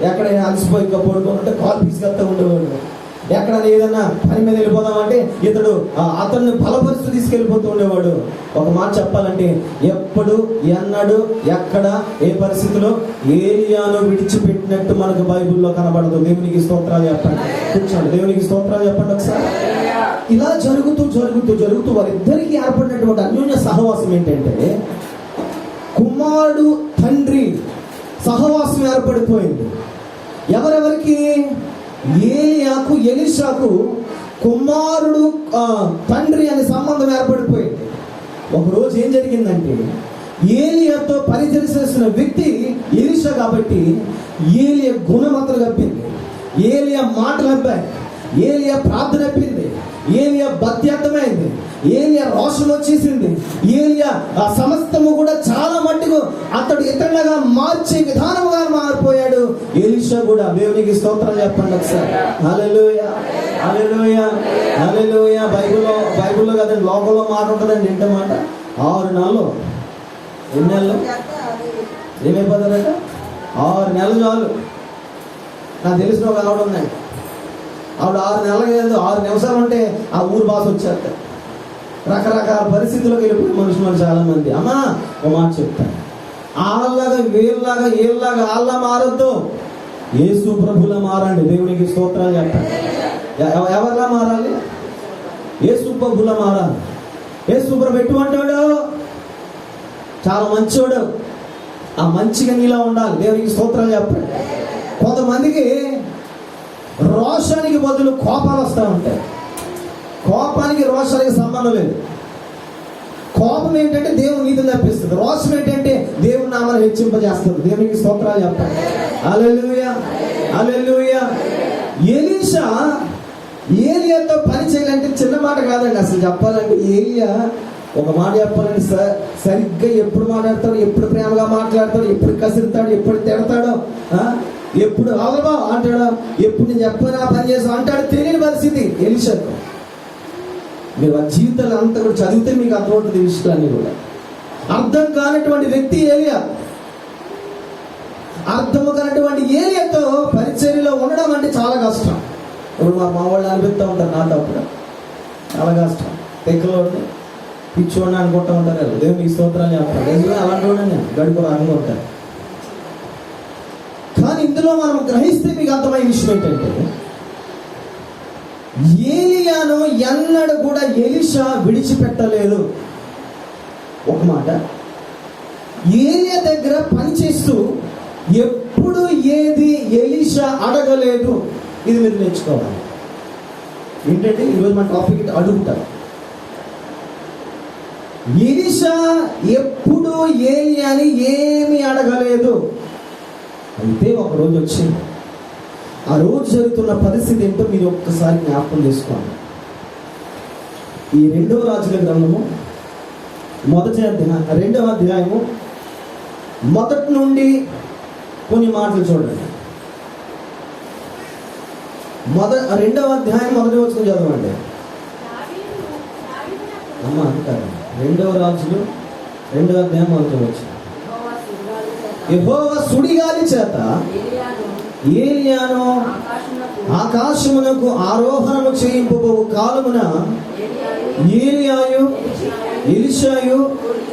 ఎక్కడైనా అలసిపోయి పడుకుంటే కాలు తీసుకెళ్తా ఉండేవాడు, ఎక్కడైనా ఏదైనా పని మీద వెళ్ళిపోదామంటే అతన్ని బలపరుస్తూ తీసుకెళ్ళిపోతూ ఉండేవాడు. ఒక మాట చెప్పాలంటే, ఎప్పుడు, ఎన్నడు, ఎక్కడ, ఏ పరిస్థితిలో ఏలియాను విడిచిపెట్టినట్టు మనకు బైబిల్లో కనబడదు. దేవునికి స్తోత్రాలు చెప్పండి. కూర్చోండి. దేవునికి స్తోత్రాలు చెప్పండి ఒకసారి. ఇలా జరుగుతూ జరుగుతూ జరుగుతూ వారిద్దరికి ఏర్పడినటువంటి అన్యోన్య సహవాసం ఏంటంటే కుమారుడు తండ్రి సహవాసం ఏర్పడిపోయింది. ఎవరెవరికి? ఏలియాకు ఎలీషాకు కుమారుడు తండ్రి అనే సంబంధం ఏర్పడిపోయింది. ఒకరోజు ఏం జరిగిందంటే ఏలియాతో పరిచయం చేసిన వ్యక్తి ఎలీషా కాబట్టి ఏలియా గుణమతలు తప్పింది, ఏలియా మాటలు తప్పాయి, ఏలియా ప్రార్థన తప్పింది, ఏలియా భక్త్యర్థమైంది, ఏలియా రోషం వచ్చేసింది, ఏలియా ఆ సమస్తము కూడా చాలా మట్టుకు అతడు ఇతరులుగా మార్చే విధానముగా మారిపోయాడు. ఎలీషా కూడా. దేవునికి స్తోత్రం చెప్పండి ఒకసారి. హల్లెలూయా, హల్లెలూయా, హల్లెలూయా. బైబిల్లో కదండి, లోకంలో మాట ఉంటుందండి. ఏంటన్నమాట 6 నెలలు, ఎన్ని నెలలు ఏమైపోతారట? 6 నెలలు చాలు. నాకు తెలిసిన ఒక ఆవిడ ఉందండి, ఆవిడ 6 నెలలు లేదు, 6 నిమిషాలు ఉంటే ఆ ఊరు భాష వచ్చేస్తారు. రకరకాల పరిస్థితుల్లోకి వెళ్ళిపోయి మనుషులు చాలా మంది. అమ్మా ఒక మాట చెప్తాను, ఆళ్ళలాగా వీళ్ళలాగా ఏళ్ళలాగా ఆళ్ళ మారద్దు, యేసు ప్రభులా మారండి. దేవునికి స్తోత్రాలు చెప్పండి. ఎవరిలా మారాలి? యేసు ప్రభులా మారాలి. యేసు ప్రభు ఎటువంటాడు? చాలా మంచోడు. ఆ మంచిగా నీలా ఉండాలి. దేవునికి స్తోత్రాలు చెప్పండి. కొంతమందికి రోషానికి బదులు కోపాలు వస్తూ ఉంటాయి. కోపానికి రోషానికి సంబంధం లేదు. కోపం ఏంటంటే దేవుని నీతిని తప్పిస్తుంది, రోషం ఏంటంటే దేవుని నామాన్ని హెచ్చింపజేస్తుంది. దేవునికి స్తోత్రాలు చెప్పండి. హల్లెలూయా, హల్లెలూయా. ఎలీషా ఏలియాతో పని చేయాలంటే చిన్న మాట కాదండి. అసలు చెప్పాలంటే ఏలియా ఒక మాట చెప్పాలంటే సరిగ్గా ఎప్పుడు మాట్లాడతాడు, ఎప్పుడు ప్రేమగా మాట్లాడతాడు, ఎప్పుడు కసిరుతాడు, ఎప్పుడు తిడతాడో, ఎప్పుడు అవలబా అంటాడు, ఎప్పుడు నేను చెప్పనా పని చేస్తా అంటాడు. తెలియని పరిస్థితి ఎలీషాకు. మీరు ఆ జీవితాలు అంతా కూడా చదివితే మీకు అర్థమవుతుంది ఈ విషయాలన్నీ కూడా. అర్థం కానటువంటి వ్యక్తి ఏలియా. అర్థము కానటువంటి ఏలియాతో పరిచర్యలో ఉండడం అంటే చాలా కష్టం. ఇప్పుడు మా వాళ్ళు అనిపిస్తూ ఉంటారు నాతో, అప్పుడు చాలా కష్టం. తెక్కలోని పిచ్చోడిని అనుకుంటూ ఉంటారు. దేవునికి స్తోత్రాలు చెప్తారు. అలాంటి వాడు నేను గడుపు అనుకుంటాను. కానీ ఇందులో మనం గ్రహిస్తే మీకు అర్థమయ్యే విషయం ఏంటంటే ఏలియాను ఎన్నడూ కూడా ఎలీషా విడిచిపెట్టలేదు. ఒక మాట, ఏలియా దగ్గర పనిచేస్తూ ఎప్పుడు ఏది ఎలీషా అడగలేదు. ఇది మీరు నేర్చుకోవాలి. ఏంటంటే ఈరోజు మన టాపిక్ అడుగుతారు. ఎలీషా ఎప్పుడు ఏలియాని ఏమి అడగలేదు. అయితే ఒక రోజు వచ్చింది. ఆ రోజు జరుగుతున్న పరిస్థితి ఏంటో మీరు ఒక్కసారి జ్ఞాపకం చేసుకోండి. ఈ 2వ రాజుల గ్రంథము 2వ అధ్యాయము మొదటి నుండి కొన్ని మాటలు చూడండి. 2వ అధ్యాయం మొదటి వచనం చదవండి. అమ్మ అంటారు 2వ రాజులు 2వ అధ్యాయం మొదటి వచనం. యెహోవా సుడిగాలి చేత ఏలియాను ఆకాశమునకు ఆరోహణము చేయింపబోవు కాలమున ఏలియాయు ఎలీషాయు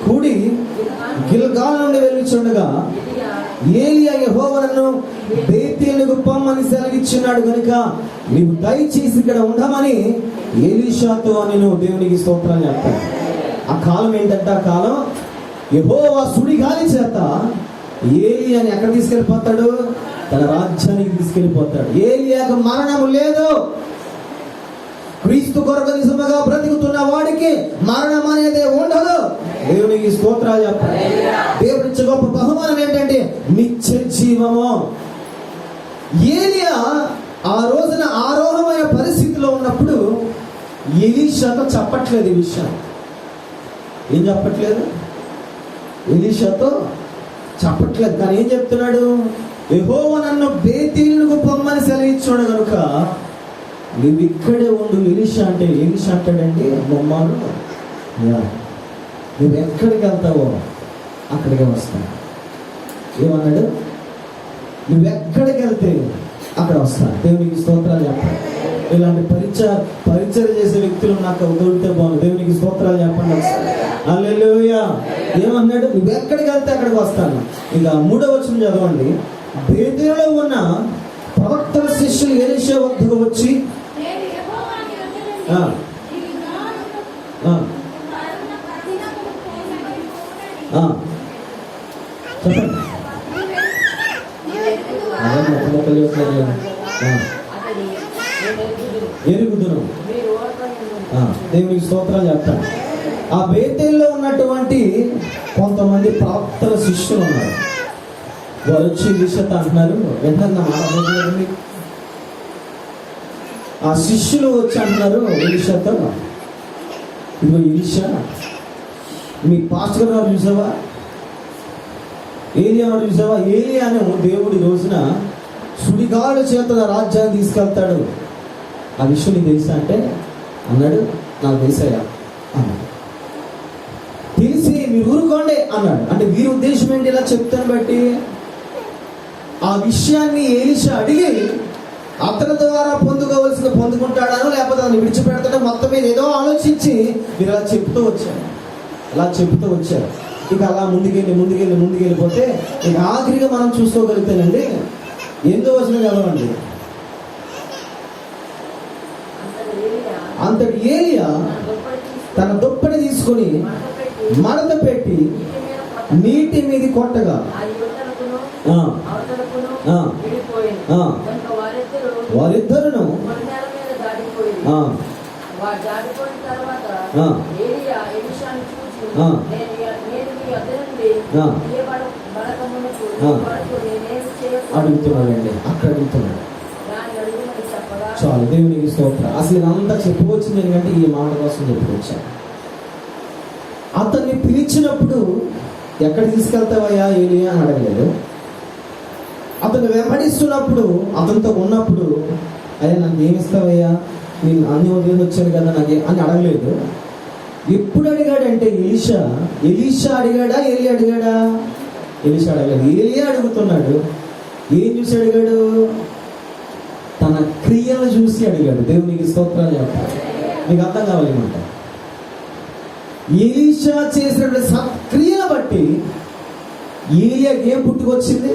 కూడి గిల్గాల్ నుండి వెళ్ళుచుండగా ఏలియా యెహోవాను బేతేలుకు పొమ్మని సెలవిచ్చున్నాడు కనుక నీవు దయచేసి ఇక్కడ ఉండమని ఎలీషాతో నేను దేవునికి స్తోత్రాలు చెప్తాను. ఆ కాలం ఏంటంటే ఆ కాలం యెహోవా సుడిగాలి చేత ఏలియాని ఎక్కడ తీసుకెళ్ళిపోతాడు? తన రాజ్యానికి తీసుకెళ్ళిపోతాడు. ఏలియాకు మరణము లేదు. క్రీస్తు కొరకు నిజముగా బ్రతుకుతున్న వాడికి మరణం అనేది ఉండదు. దేవునికి స్తోత్రాలు చెప్పాలి. దేవుడి గొప్ప బహుమానం ఏంటంటే నిత్య జీవము. ఏలియా ఆ రోజున ఆరోహమైన పరిస్థితిలో ఉన్నప్పుడు ఎలీషాతో చెప్పట్లేదు ఈ విషయం. ఏం చెప్పట్లేదు? ఎలీషాతో చెప్పట్లేదు. కానీ ఏం చెప్తున్నాడు? యెహోవా నన్ను బేతేలుకు పొమ్మని సెలవిచ్చాడు కనుక నువ్వు ఇక్కడే ఉండు ఎలీషా అంటే. ఎలీషా అంటాడండి, బొమ్మాడు నువ్వు ఎక్కడికి వెళ్తావో అక్కడికే వస్తాను. ఏమన్నాడు? నువ్వు ఎక్కడికి వెళ్తే అక్కడ వస్తాను. దేవునికి స్తోత్రాలు చెప్పండి. ఇలాంటి పరిచయం చేసే వ్యక్తులు నాకు దొరికితే బాగుంది. దేవునికి స్తోత్రాలు చెప్పండి. హల్లెలూయా. ఏమన్నాడు? నువ్వు ఎక్కడికి వెళ్తే అక్కడికి వస్తాను. ఇక 3వ వచనం చదవండి. బేతేలులో ఉన్న ప్రవక్తల శిష్యులు ఎలీషా వద్దకు వచ్చి అదే మొక్క మొక్కలు చెప్తారు. ఎరుగుదును. దేవునికి స్తోత్రాలు చెప్తాను. ఆ బేతేల్లో ఉన్నటువంటి కొంతమంది ప్రాప్తుల శిష్యులు ఉన్నారు. వారు వచ్చి ఎలీషాతో అంటున్నారు, వెంటనే ఆ శిష్యులు వచ్చి అంటున్నారు ఎలీషాతో, ఇదిగో ఎలీషా, మీ పాస్టర్ గారు చూసావా, ఏలియా చూసావా, ఏలియాను దేవుడి రోజున సుడిగాడు చేత రాజ్యాన్ని తీసుకెళ్తాడు, ఆ విషయం నీకు తెలుసా అంటే అన్నాడు, నాకు తెలుసాయా అన్నాడు. తెలిసి మీరు ఊరుకోండి అన్నాడు. అంటే వీరి ఉద్దేశం ఏంటి? ఇలా చెప్తాను బట్టి ఆ విషయాన్ని ఎలీషా అడిగి అతని ద్వారా పొందుకోవలసిన పొందుకుంటాడనో లేకపోతే అతను విడిచిపెడతాడో మొత్తం మీద ఏదో ఆలోచించి మీరు అలా చెప్తూ వచ్చారు. ఇక అలా ముందుకెళ్ళిపోతే ఇక ఆఖరిగా మనం చూసుకోగలిగితేనండి, ఎంతో వచ్చిన కలవండి. అంతటి ఏలియా తన దుప్పటి తీసుకొని మడత పెట్టి నీటి మీద కొట్టగా వారిద్దరును అడుగుతున్నాడండి, అక్కడ అడుగుతున్నాడు. చాలు, దేవునికి స్తోత్రం. అసలు ఇదంతా చెప్పుకొచ్చింది ఎందుకంటే ఈ మాట కోసం చెప్పుకొచ్చాను. అతన్ని పిలిచినప్పుడు ఎక్కడ తీసుకెళ్తావయ్యా ఏలియా అని అడగలేదు. అతను వెంబడిస్తున్నప్పుడు, అతనితో ఉన్నప్పుడు, అయ్యా నాకు ఏమిస్తావయ్యా, నేను అన్ని ఉదయం వచ్చాను కదా నాకు అని అడగలేదు. ఎప్పుడు అడిగాడంటే ఎలీషా అడిగాడా, ఏలియా అడిగాడా? ఎలీషా అడగలేదు, ఏలియా అడుగుతున్నాడు. ఏం చూసి అడిగాడు? తన క్రియలు చూసి అడిగాడు. దేవునికి స్తోత్రాలు చెప్తాడు. మీకు అర్థం కావాలన్నమాట. ఎలీషా చేసినటువంటి సత్క్రియను బట్టి ఏలియాకి ఏం పుట్టుకొచ్చింది?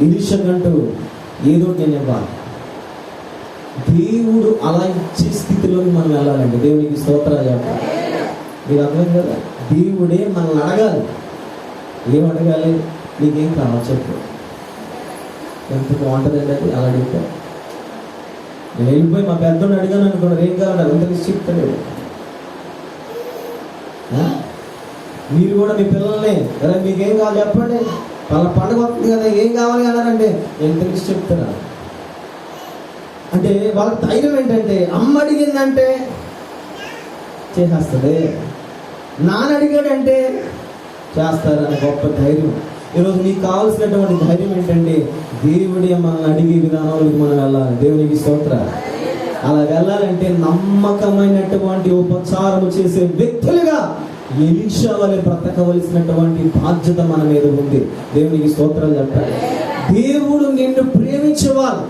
ఎలీషా కంటూ ఏదో నేను ఇవ్వాలి. దేవుడు అలా ఇచ్చే స్థితిలోకి మనం వెళ్ళాలండి. దేవునికి స్తోత్రాలు చెప్పాలి. మీరు అర్థం కదా, దేవుడే మనల్ని అడగాలి. ఏం అడగాలి? నీకేం కావాలి చెప్పు. ఎంత బాగుంటుందండి అది అలా అడిగితే. నేను వెళ్ళిపోయి మా పెద్దోడు అడిగాను అనుకున్నారు, ఏం కావాలి అంత లిస్ట్ చెప్తాడు. మీరు కూడా మీ పిల్లల్ని అరే మీకేం కావాలి చెప్పండి, వాళ్ళ పండుగ వస్తుంది కదా, ఏం కావాలి అన్నారండి, ఎంత లిస్ట్ చెప్తారా? అంటే వాళ్ళ ధైర్యం ఏంటంటే అమ్మ అడిగిందంటే చేసేస్తుంది, నాన్న అడిగాడంటే చేస్తారని గొప్ప ధైర్యం. ఈరోజు నీకు కావాల్సినటువంటి ధైర్యం ఏంటంటే దేవుడే మనల్ని అడిగే విధానంలోకి మనం వెళ్ళాలి. దేవునికి స్తోత్రం. అలా వెళ్ళాలంటే నమ్మకమైనటువంటి ఉపచారం చేసే వ్యక్తులుగా ఎలీషా వలె బ్రతకవలసినటువంటి బాధ్యత మన మీద ఉంది. దేవునికి స్తోత్రాలు చెప్పాలి. దేవుడు నిన్ను ప్రేమించేవాడు.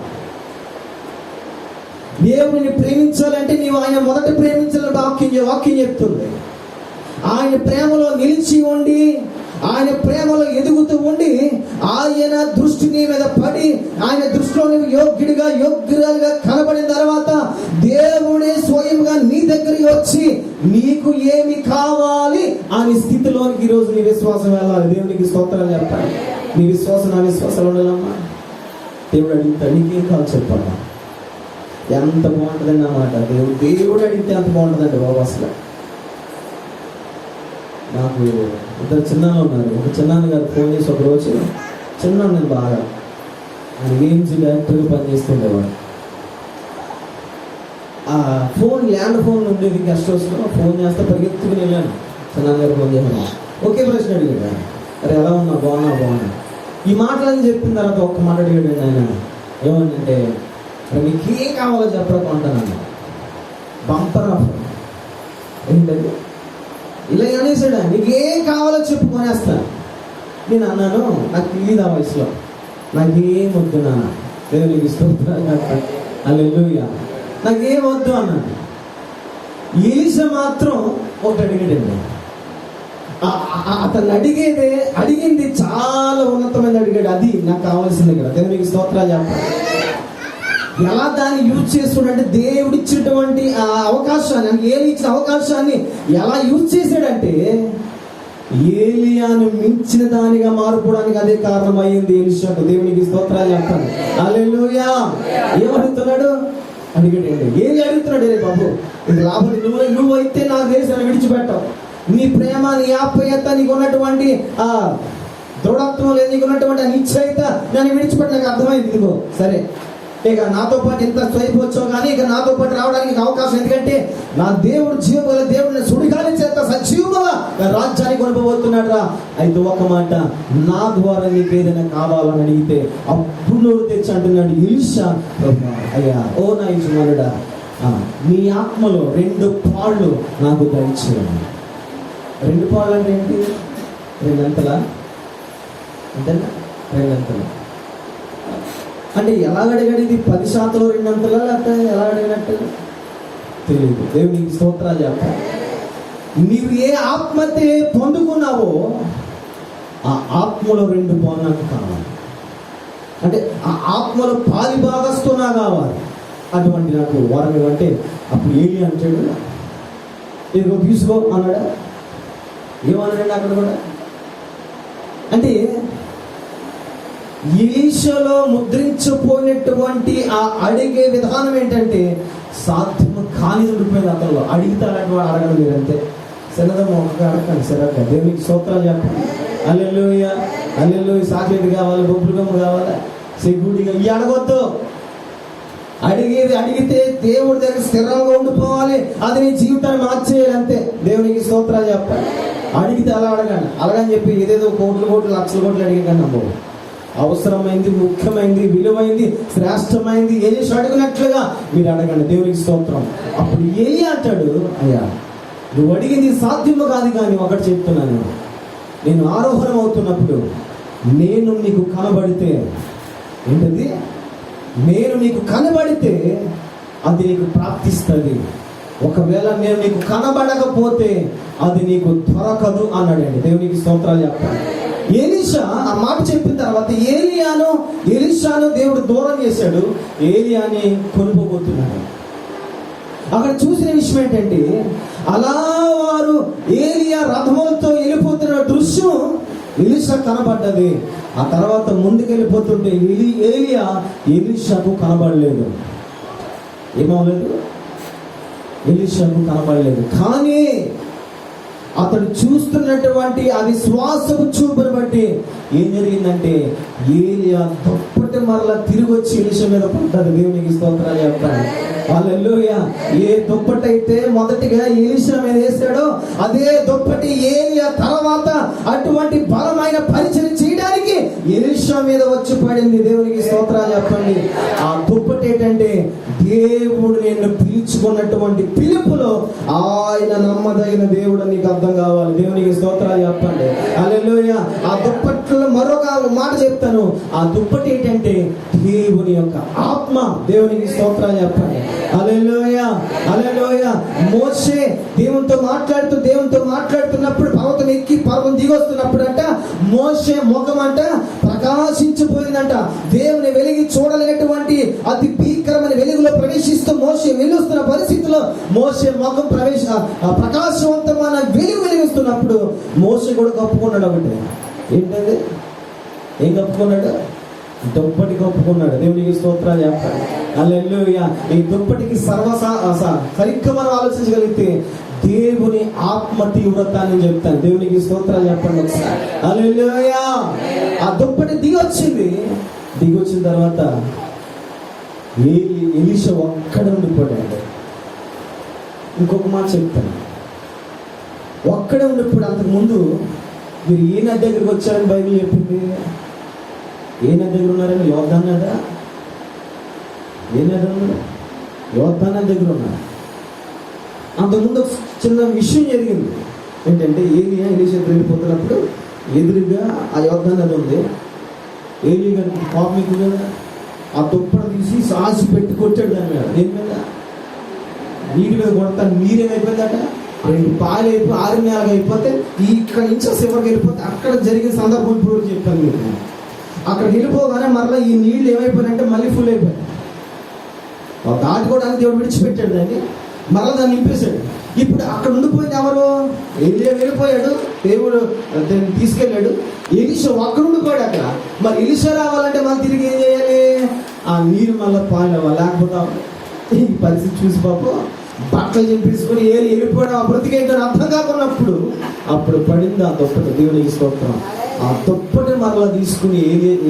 దేవుడిని ప్రేమించాలంటే నీవు ఆయన మొదట ప్రేమించాలని వాక్యం చెప్తుంది. ఆయన ప్రేమలో నిలిచి ఉండి, ఆయన ప్రేమలో ఎదుగుతూ ఉండి, ఆయన దృష్టి నీ మీద పడి, ఆయన దృష్టిలో నువ్వు యోగ్యురాలుగా కనబడిన తర్వాత దేవుడే స్వయంగా నీ దగ్గరికి వచ్చి నీకు ఏమి కావాలి అని స్థితిలోనికి ఈరోజు నీ విశ్వాసం వెళ్ళాలి. దేవునికి స్తోత్రాలు చెప్పాలి. నీ విశ్వాసం నా విశ్వాసాలు ఉండాలమ్మా. దేవుడు అడుగుతాడు, నీకేం కావాలి చెప్పాలా? ఎంత బాగుంటుందండి అన్నమాట. దేవుడు అడిగితే ఎంత బాగుంటుందండి బాబు. అసలు నాకు ఇద్దరు చిన్నాలు ఉన్నారు. ఒక చిన్నాన్న గారు ఫోన్ చేసి ఒక రోజు, చిన్నాను నేను బాగా ఆయన గేమ్స్ డైరెక్టర్గా పనిచేస్తుండేవాడు. ఆ ఫోన్ ల్యాండ్ ఫోన్ ఉండేది గెస్ట్ హౌస్లో. ఫోన్ చేస్తే పరిగెత్తుకుని వెళ్ళాను. చిన్నాన్న గారు ఫోన్ చేశాను. ఒకే ప్రశ్న అడిగాడు, అరే ఎలా ఉన్నా? బాగున్నా. ఈ మాటలని చెప్పిన తర్వాత ఒక్క మాట అడిగాడు ఆయన. ఏమంటే మీకు ఏం కావాలో చెప్పడం కొంటానన్న బంపర్ ఆఫర్ ఏంటంటే ఇలా అనేసాడు. నీకేం కావాలో చెప్పుకొనేస్తాను. నేను అన్నాను, నాకు తెలియదు ఆ వయసులో, నాకేం వద్దు నాన్న. దేవునికి స్తోత్రాలు. హల్లెలూయా. నాకేం వద్దు అన్నాను. ఎలీషా మాత్రం ఒకటి అడిగాడండి. అతను అడిగింది చాలా ఉన్నతమైన అడిగాడు. అది నాకు కావాల్సింది కదా. దేవునికి స్తోత్రాలు చెప్పాలి. ఎలా దాన్ని యూజ్ చేస్తున్నాడంటే దేవుడు ఇచ్చినటువంటి ఆ అవకాశాన్ని, ఏలి ఇచ్చిన అవకాశాన్ని ఎలా యూజ్ చేశాడంటే ఏలియాను మించిన దానిగా మారిపోవడానికి అదే కారణమైంది ఎలీషాకు. దేవునికి స్తోత్రాలు చెప్పండి. హల్లెలూయా. ఏమడుగుతున్నాడు? అడిగాడండి. ఏలి అడుగుతున్నాడు, రే బాబు ఇది లాభం, నువ్వైతే నా దేశాన్ని విడిచిపెట్టావు. నీ ప్రేమ, నీ ఆప్యాయత, నీకు ఉన్నటువంటి ఆ దృఢత్వం లేదు, నీకు ఉన్నటువంటి నిశ్చయిత నన్ను విడిచిపెట్టి నాకు అర్థమైంది. ఇదిగో సరే, ఇక నాతో పాటు ఎంత స్వైపు వచ్చావు కానీ ఇక నాతో పాటు రావడానికి అవకాశం, ఎందుకంటే నా దేవుడు జీవముల దేవుడిని సుడిగాలి చేత సజీవముగా రాజ్యాన్ని కొనుకోబోతున్నాడు రా. అయితే ఒక మాట, నా ద్వారా నీకు ఏదైనా కావాలని అడిగితే అప్పుడు నోరు తెచ్చి అంటున్నాడు ఎలీషా, అయ్యా ఓ నా యజమానుడా, నీ ఆత్మలో 2 పాళ్ళు నాకు దయచేయండి. 2 పాళ్ళు అంటే ఏంటి? 2 అంతలా అంతేనా? 2 అంతలా అంటే ఎలా అడిగాడు? ఇది 10% 2 అంతలా, లేకపోతే ఎలా అడిగినట్టు తెలియదు. దేవునికి స్తోత్రాలు చెప్పాలి. నీవు ఏ ఆత్మతే పొందుకున్నావో ఆ ఆత్మలో 2 పాలు నాకు కావాలి. అంటే ఆ ఆత్మలో పాలి భాగస్తున్నా కావాలి. అటువంటి నాకు వరం ఇవ్వంటే అప్పుడు ఏలి అంటాడు, ఇదిగో తీసుకో అన్నాడా? ఏమన్నాడు అక్కడ కూడా? అంటే ఎలీషాలో ముద్రించపోయినటువంటి ఆ అడిగే విధానం ఏంటంటే సాధ్యం కాని ఉండిపోయింది అతనిలో. అడిగితే అలాంటి వాడు అడగడం మీరు అంతే. సన్నదమ్మ ఒక్క అడగండి సరే. దేవునికి స్తోత్రాలు చెప్పండి. హల్లెలూయా, హల్లెలూయా. చాక్లెట్ కావాలి, బొబ్బులు గమ్ము కావాలా, సెగ్గుడిగా ఇవి అడగొద్దు. అడిగితే దేవుడి దగ్గర స్థిరంగా ఉండిపోవాలి. అది నీ జీవితాన్ని మార్చేయాలి అంతే. దేవునికి స్తోత్రాలు చెప్పండి. అడిగితే అలా అడగండి. అలాగని చెప్పి ఏదేదో కోట్లు లక్షల కోట్లు అడిగండి అమ్మో. అవసరమైంది, ముఖ్యమైంది, విలువైంది, శ్రేష్టమైంది ఎలీషా అడిగినట్లుగా మీరు అడగండి. దేవునికి స్తోత్రం. అప్పుడు ఏలి అంటాడు, అయ్యా నువ్వు అడిగింది సాధ్యము కాదు, కానీ ఒకటి చెప్తున్నాను, నేను ఆరోహణం అవుతున్నప్పుడు నేను నీకు కనబడితే, ఏంటది? నేను నీకు కనబడితే అది నీకు ప్రాప్తిస్తుంది. ఒకవేళ నేను నీకు కనబడకపోతే అది నీకు దొరకదు అన్నాడండి. దేవునికి స్తోత్రాలు చెప్పండి. ఎలీషా ఆ మాట చెప్పిన తర్వాత ఎలీషాను దేవుడు దూరం చేశాడు. ఏలియాని కొనుక్కోబోతున్నాడు. అక్కడ చూసిన విషయం ఏంటంటే, అలా వారు ఏలియా రథములతో వెళ్ళిపోతున్న దృశ్యం ఎలీషా కనబడ్డది. ఆ తర్వాత ముందుకు వెళ్ళిపోతుంటే ఏలియా ఎలీషాకు కనబడలేదు. ఏమవలేదు? ఎలీషాకు కనబడలేదు. కానీ అతడు చూస్తున్నటువంటి ఆ విశ్వాసపు చూపును బట్టి ఏం జరిగిందంటే ఏలియా దుప్పటి మరలా తిరిగి వచ్చి ఎలీషా మీద పడ్డది. దేవునికి స్తోత్రాలు చెప్పాలి. హల్లెలూయా. ఏ దుప్పటి అయితే మొదటిగా ఎలీషా మీద వేసాడో అదే దుప్పటి ఏలియా తర్వాత అటువంటి బలమైన పరిచయం చేయడానికి ఎలీషా మీద వచ్చి పడింది. దేవునికి స్తోత్రాలు చెప్పండి. ఆ దుప్పటి ఏంటంటే దేవుడు నిన్ను పిలుచుకున్నటువంటి పిలుపులో ఆయన నమ్మదగిన దేవుడు నీకు అర్థం కావాలి. దేవునికి స్తోత్రాలు చెప్పండి. హల్లెలూయా. ఆ దుప్పట్లో మరొక మాట చెప్తాను. ఆ దుప్పటి ఏంటంటే దేవుని యొక్క ఆత్మ. దేవునికి స్తోత్రాలు చెప్పండి. హల్లెలూయా, హల్లెలూయా. మోషే దేవునితో మాట్లాడుతున్నప్పుడు పర్వతం ఎక్కి పర్వతం దిగొస్తున్నప్పుడు అంట మోషే ముఖం అంట ప్రకాశించిపోయిందంట. దేవుని వెలిగి చూడలేనటువంటి అతి భీకరమైన వెలుగులో ప్రవేశిస్తూ మోషే వెలుస్తున్న పరిస్థితిలో మోషే ముఖం ప్రకాశవంతమైన వెలిగిస్తున్నప్పుడు మోషే కూడా కప్పుకున్నాడు. ఒకటి ఏంటది? ఏం కప్పుకున్నాడు? దుప్పటి కప్పుకున్నాడు. దేవునికి స్తోత్రాలు చెప్పాలి. హల్లెలూయా. ఈ దుప్పటికి సరిగ్గా మనం ఆలోచించగలిగితే దేవుని ఆత్మ తీవ్రత అని చెప్తాను. దేవునికి స్తోత్రాలు చెప్పండి ఒకసారి. హల్లెలూయా. ఆ దుప్పటి దిగొచ్చిన తర్వాత ఎలీషా ఒక్కడే ఉండిపోయాడు. ఇంకొక మాట చెప్తాను, ఒక్కడే ఉండిపోయాడు. అంతకుముందు మీరు ఏ నది దగ్గరికి వచ్చారని బైబిల్ చెప్పింది. ఏ నది దగ్గర ఉన్నారని? యోర్దాను నదా? ఏ నది ఉన్నారు? యోర్దాను నది దగ్గర ఉన్నారు. అంతకుముందు చిన్న విషయం జరిగింది. ఏంటంటే ఎలీషా వెళ్ళిపోతున్నప్పుడు ఎదురుగా ఆ యోర్దాను నది ఉంది. ఏలీ గారికి కోపం ఎక్కువ కదా, ఆ దుప్పటి తీసి సాసి పెట్టి కొట్టాడు దాని మీద. దేని మీద? నీటి మీద కొడతాను. నీరేమైపోయిందట 2 పాలు అయిపోయి 6 నెలలు అయిపోతే ఇక్కడ నుంచి చివరికి వెళ్ళిపోతే అక్కడ జరిగిన సందర్భం ఇప్పుడు చెప్పాను మీకు. అక్కడ వెళ్ళిపోగానే మరలా ఈ నీళ్ళు ఏమైపోయినాయంటే మళ్ళీ ఫుల్ అయిపోయాయి. దాటుకోవడానికి దేవుడు విడిచిపెట్టాడు దాన్ని, మరలా దాన్ని నింపేశాడు. ఇప్పుడు అక్కడ ఉండిపోయింది ఎవరు? ఎలియా వెళ్ళిపోయాడు, దేవుడు తీసుకెళ్ళాడు. ఎలీషా అక్కడ ఉండిపోయాడు అక్కడ. మరి ఎలీషా రావాలంటే మనం తిరిగి ఏం చేయాలి? ఆ నీరు మళ్ళీ పాలు లేకపోతే ఈ పరిస్థితి చూసి పాపం బట్టలు చెప్పేసుకుని వెళ్ళిపోవడం, ఆ బ్రతికేంటో అర్థం కాకున్నప్పుడు అప్పుడు పడింది ఆ దుప్పటి. దేవునికి స్తోత్రం. ఆ దుప్పటి మరలా తీసుకుని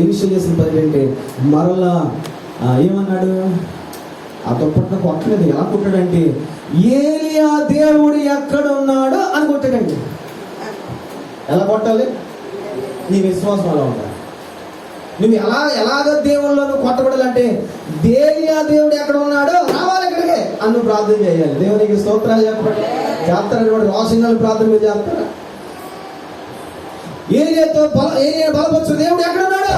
ఎలీషా చేసిన పని అంటే మరలా ఏమన్నాడు? ఆ దుప్పటిని కొట్టలేదు. ఎలా కొట్టాడంటే ఏలియా దేవుడు ఎక్కడున్నాడో అని కొట్టాడండి. ఎలా కొట్టాలి? నీ విశ్వాసం అలా ఉండాలి. నువ్వు ఎలాగ దేవుళ్ళు కొట్టబడాలంటే ఏలియా దేవుడు ఎక్కడ ఉన్నాడో రావాలి ఇక్కడికే అన్ను ప్రార్థన చేయాలి. దేవునికి స్తోత్రాలు చెప్పండి. చేస్తారని వాడు రోషంగా ప్రార్థన మీరు చేస్తారా? ఏలియాతో ఏలియా బలపరచు దేవుడు ఎక్కడ ఉన్నాడు?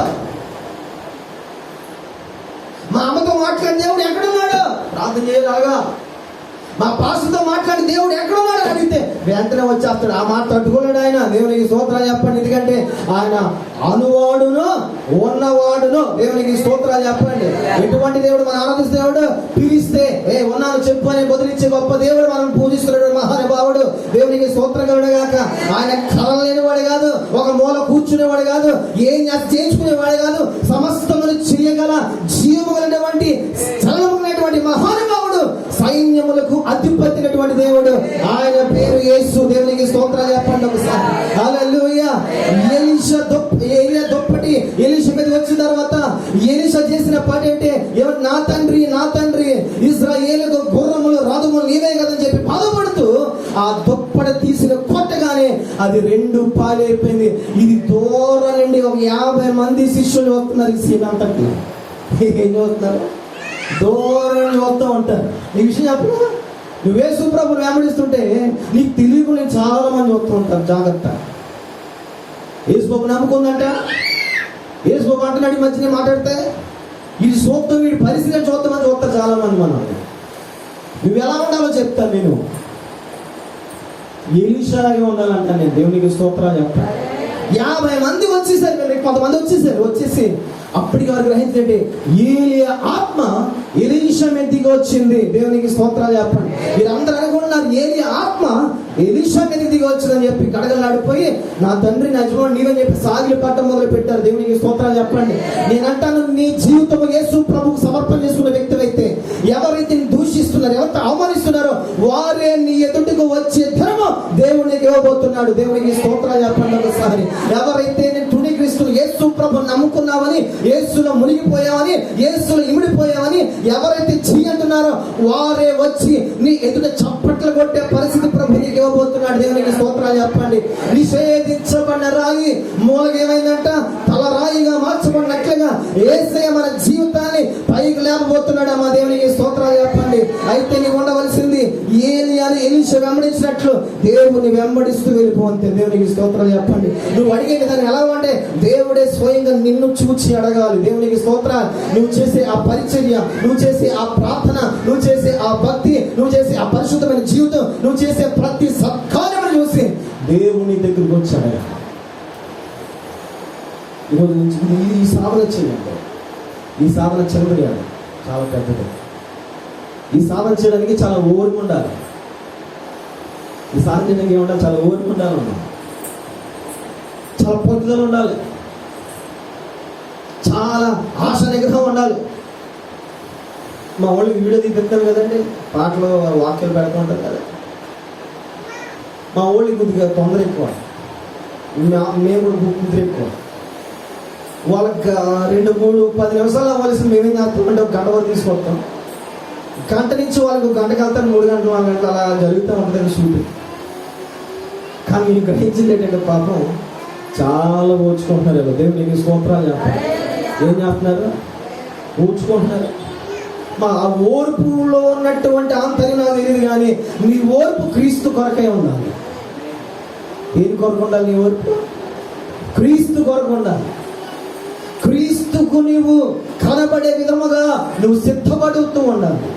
మా అమ్మతో మాట్లాడిన దేవుడు ఎక్కడున్నాడు? ప్రార్థన చేయలాగా. మా పాస్టర్తో మాట్లాడి దేవుడు ఎక్కడున్నాడు అడిగితే వెంటనే వచ్చేస్తాడు. ఆ మాట తట్టుకోలేడు ఆయన. దేవునికి స్తోత్రాలు చెప్పండి. ఎందుకంటే ఆయన అనువాడును ఉన్నవాడును. దేవునికి స్తోత్రాలు చెప్పండి. ఎటువంటి దేవుడు మనం ఆరాధిస్తే దేవుడు పిలిస్తే ఉన్నాను చెప్పు అని బదులిచ్చే గొప్ప దేవుడు మనం పూజిస్తున్నాడు. మహానుభావుడు. దేవునికి స్తోత్రం కలుగుగాక. ఆయన కలలు లేనివాడు కాదు, ఒక మూల కూర్చునేవాడు కాదు, ఏం చేయించుకునేవాడు కాదు. సమస్తమును చేయగల జీవము కలిగినటువంటి చలనమైనటువంటి మహానుభావుడు, సైన్యములకు అధిపతినటువంటి దేవుడు. ఆయన పేరు యేసు. దేవునికి స్తోత్రాలు చెప్పండి ఒకసారి. హల్లెలూయా. ఏలియా దుప్పటి ఎలీషా మీద వచ్చిన తర్వాత ఎలీషా చేసిన పని అంటే నా తండ్రి నా తండ్రి ఇశ్రాయేలుకు గుర్రములు రథములు నీవే కదని చెప్పి బాధపడుతూ ఆ దుప్పటి తీసుకుని కొట్టగానే అది 2 పాలైపోయింది. ఇది దూరం నుండి ఒక 50 మంది శిష్యులు వస్తున్నారు. ఈ సీన్ అంతటి ఏం చూస్తున్నారు? దూరం చూస్తూ ఉంటారు. నీ విషయం చెప్పు. నువ్వు యేసు ప్రభువుని వెంబడిస్తుంటే నీకు తెలియకుండా చాలా మంది వస్తూ ఉంటారు. జాగ్రత్త. యేసు బాబు నమ్ముకుందంట. యేసు బాబు అంటున్నాడు ఈ మధ్యనే మాట్లాడితే ఇది చూస్తాం, వీడి పరిస్థితి చూస్తామని చూస్తారు చాలా మంది. మనం నువ్వు ఎలా ఉండాలో చెప్తాను నేను. ఎలీషాలాగే ఉండాలంట నేను. దేవునికి స్తోత్రాలు చెప్తాను. 50 మంది వచ్చేసారు. కొంతమంది వచ్చేసి అప్పటికి వారు గ్రహించండి ఏలియా ఆత్మ ఎలీషా మీద దిగి వచ్చింది. దేవునికి స్తోత్రాలు చెప్పండి. మీరందరూ అనుకుంటున్నారు ఏలియా ఆత్మ ఎలీషా మీద దిగి వచ్చిందని చెప్పి గడగలాడిపోయి నా తండ్రి నా యజమానుడు నీవని చెప్పి సాగిలి పట్టం మొదలు పెట్టారు. దేవునికి స్తోత్రాలు చెప్పండి. నేనంటాను నీ జీవితం యేసు ప్రభువుకు సమర్పణ చేసుకున్న వ్యక్తి అయితే ఎవరైతే దూషిస్తున్నారు, ఎవరైతే అవమానిస్తున్నారో వారే నీ ఎదుటికి వచ్చే ధర్మం దేవునికి ఇవ్వబోతున్నాడు. దేవునికి స్తోత్రాలు చెప్పండి ఒకసారి. ఎవరైతే నేను తుణీకరిస్తూ యేసు ప్రభు నమ్ముకున్నామని, యేసులో మునిగిపోయామని, యేసులో ఇమిడిపోయామని ఎవరైతే చెయ్యంటున్నారో వారే వచ్చి నీ ఎదుట చప్పట్లు కొట్టే పరిస్థితి ప్రభు నీకు ఇవ్వబోతున్నాడు. దేవునికి స్తోత్రాలు చెప్పండి. నిషేధించబడిన రాయి మూలగా ఏమైందంట? తల రాయిగా మార్చబడినట్లుగా యేసయ్య మన జీవితాన్ని పైకి లేపబోతున్నాడు. మా దేవునికి స్తోత్రాలు చెప్పండి. అయితే నీవు ఉండవలసింది ఏలియాని ఎలీషా వెంబడించినట్లు దేవుని వెంబడిస్తూ వెళ్ళిపోతే. దేవునికి స్తోత్రాలు చెప్పండి. నువ్వు అడిగే దాన్ని ఎలా అంటే దేవుడే స్వయంగా నిన్ను చూచి అడగాలి. దేవునికి స్తోత్రాలు. నువ్వు చేసే ఆ పరిచర్య, నువ్వు చేసే ఆ ప్రార్థన, నువ్వు చేసే ఆ భక్తి, నువ్వు చేసే ఆ పరిశుద్ధమైన జీవితం, నువ్వు చేసే ప్రతి సత్కార్యము చూసి దేవుని దగ్గరికి వచ్చాడు. ఈరోజు నుంచి ఈ సాధన చేయండి. ఈ సాధన చిన్నది కాదు, చాలా పెద్దది. ఈ సాధన చేయడానికి చాలా ఓర్పు ఉండాలి. ఈ సాధన చేయడానికి ఏముండాలి? చాలా ఓర్పు ఉండాలన్నా, చాలా పట్టుదల ఉండాలి, చాలా ఆశ నిగ్రహం ఉండాలి. మా వాళ్ళకి వీడియో తీస్తారు కదండి, పాటలు వాక్యాలు పెడుతూ ఉంటారు కదా. మా వాళ్ళకి కొద్దిగా తొందర ఎక్కువ, మేము కూడా కుదిరి ఎక్కువ. వాళ్ళకి 2, 3, 10 నిమిషాలు అవ్వాల్సింది మేమేం చేస్తామంటే ఒక గంట వరకు తీసుకొస్తాం. గంట నుంచి వాళ్ళకి 1 గంటకి వెళ్తారు, 3 గంటలు 4 గంటలు అలా జరుగుతూ ఉంటుందని షూటింగ్. కానీ మీరు గ్రహించింది ఏంటంటే పాపం చాలా ఓర్చుకుంటున్నారు. దేవునికి స్తోత్రాలు చెప్పాలి. ఏం చేస్తున్నారు? ఓర్చుకుంటున్నారు. మా ఆ ఓర్పులో ఉన్నటువంటి ఆంతర్యం నాకు తెలియదు, కానీ నీ ఓర్పు క్రీస్తు కొరకే ఉండాలి. దేని కొరకు ఉండాలి నీ ఓర్పు? క్రీస్తు కొరకు ఉండాలి. క్రీస్తుకు నీవు కనబడే విధముగా నువ్వు సిద్ధపడుతూ ఉండాలి.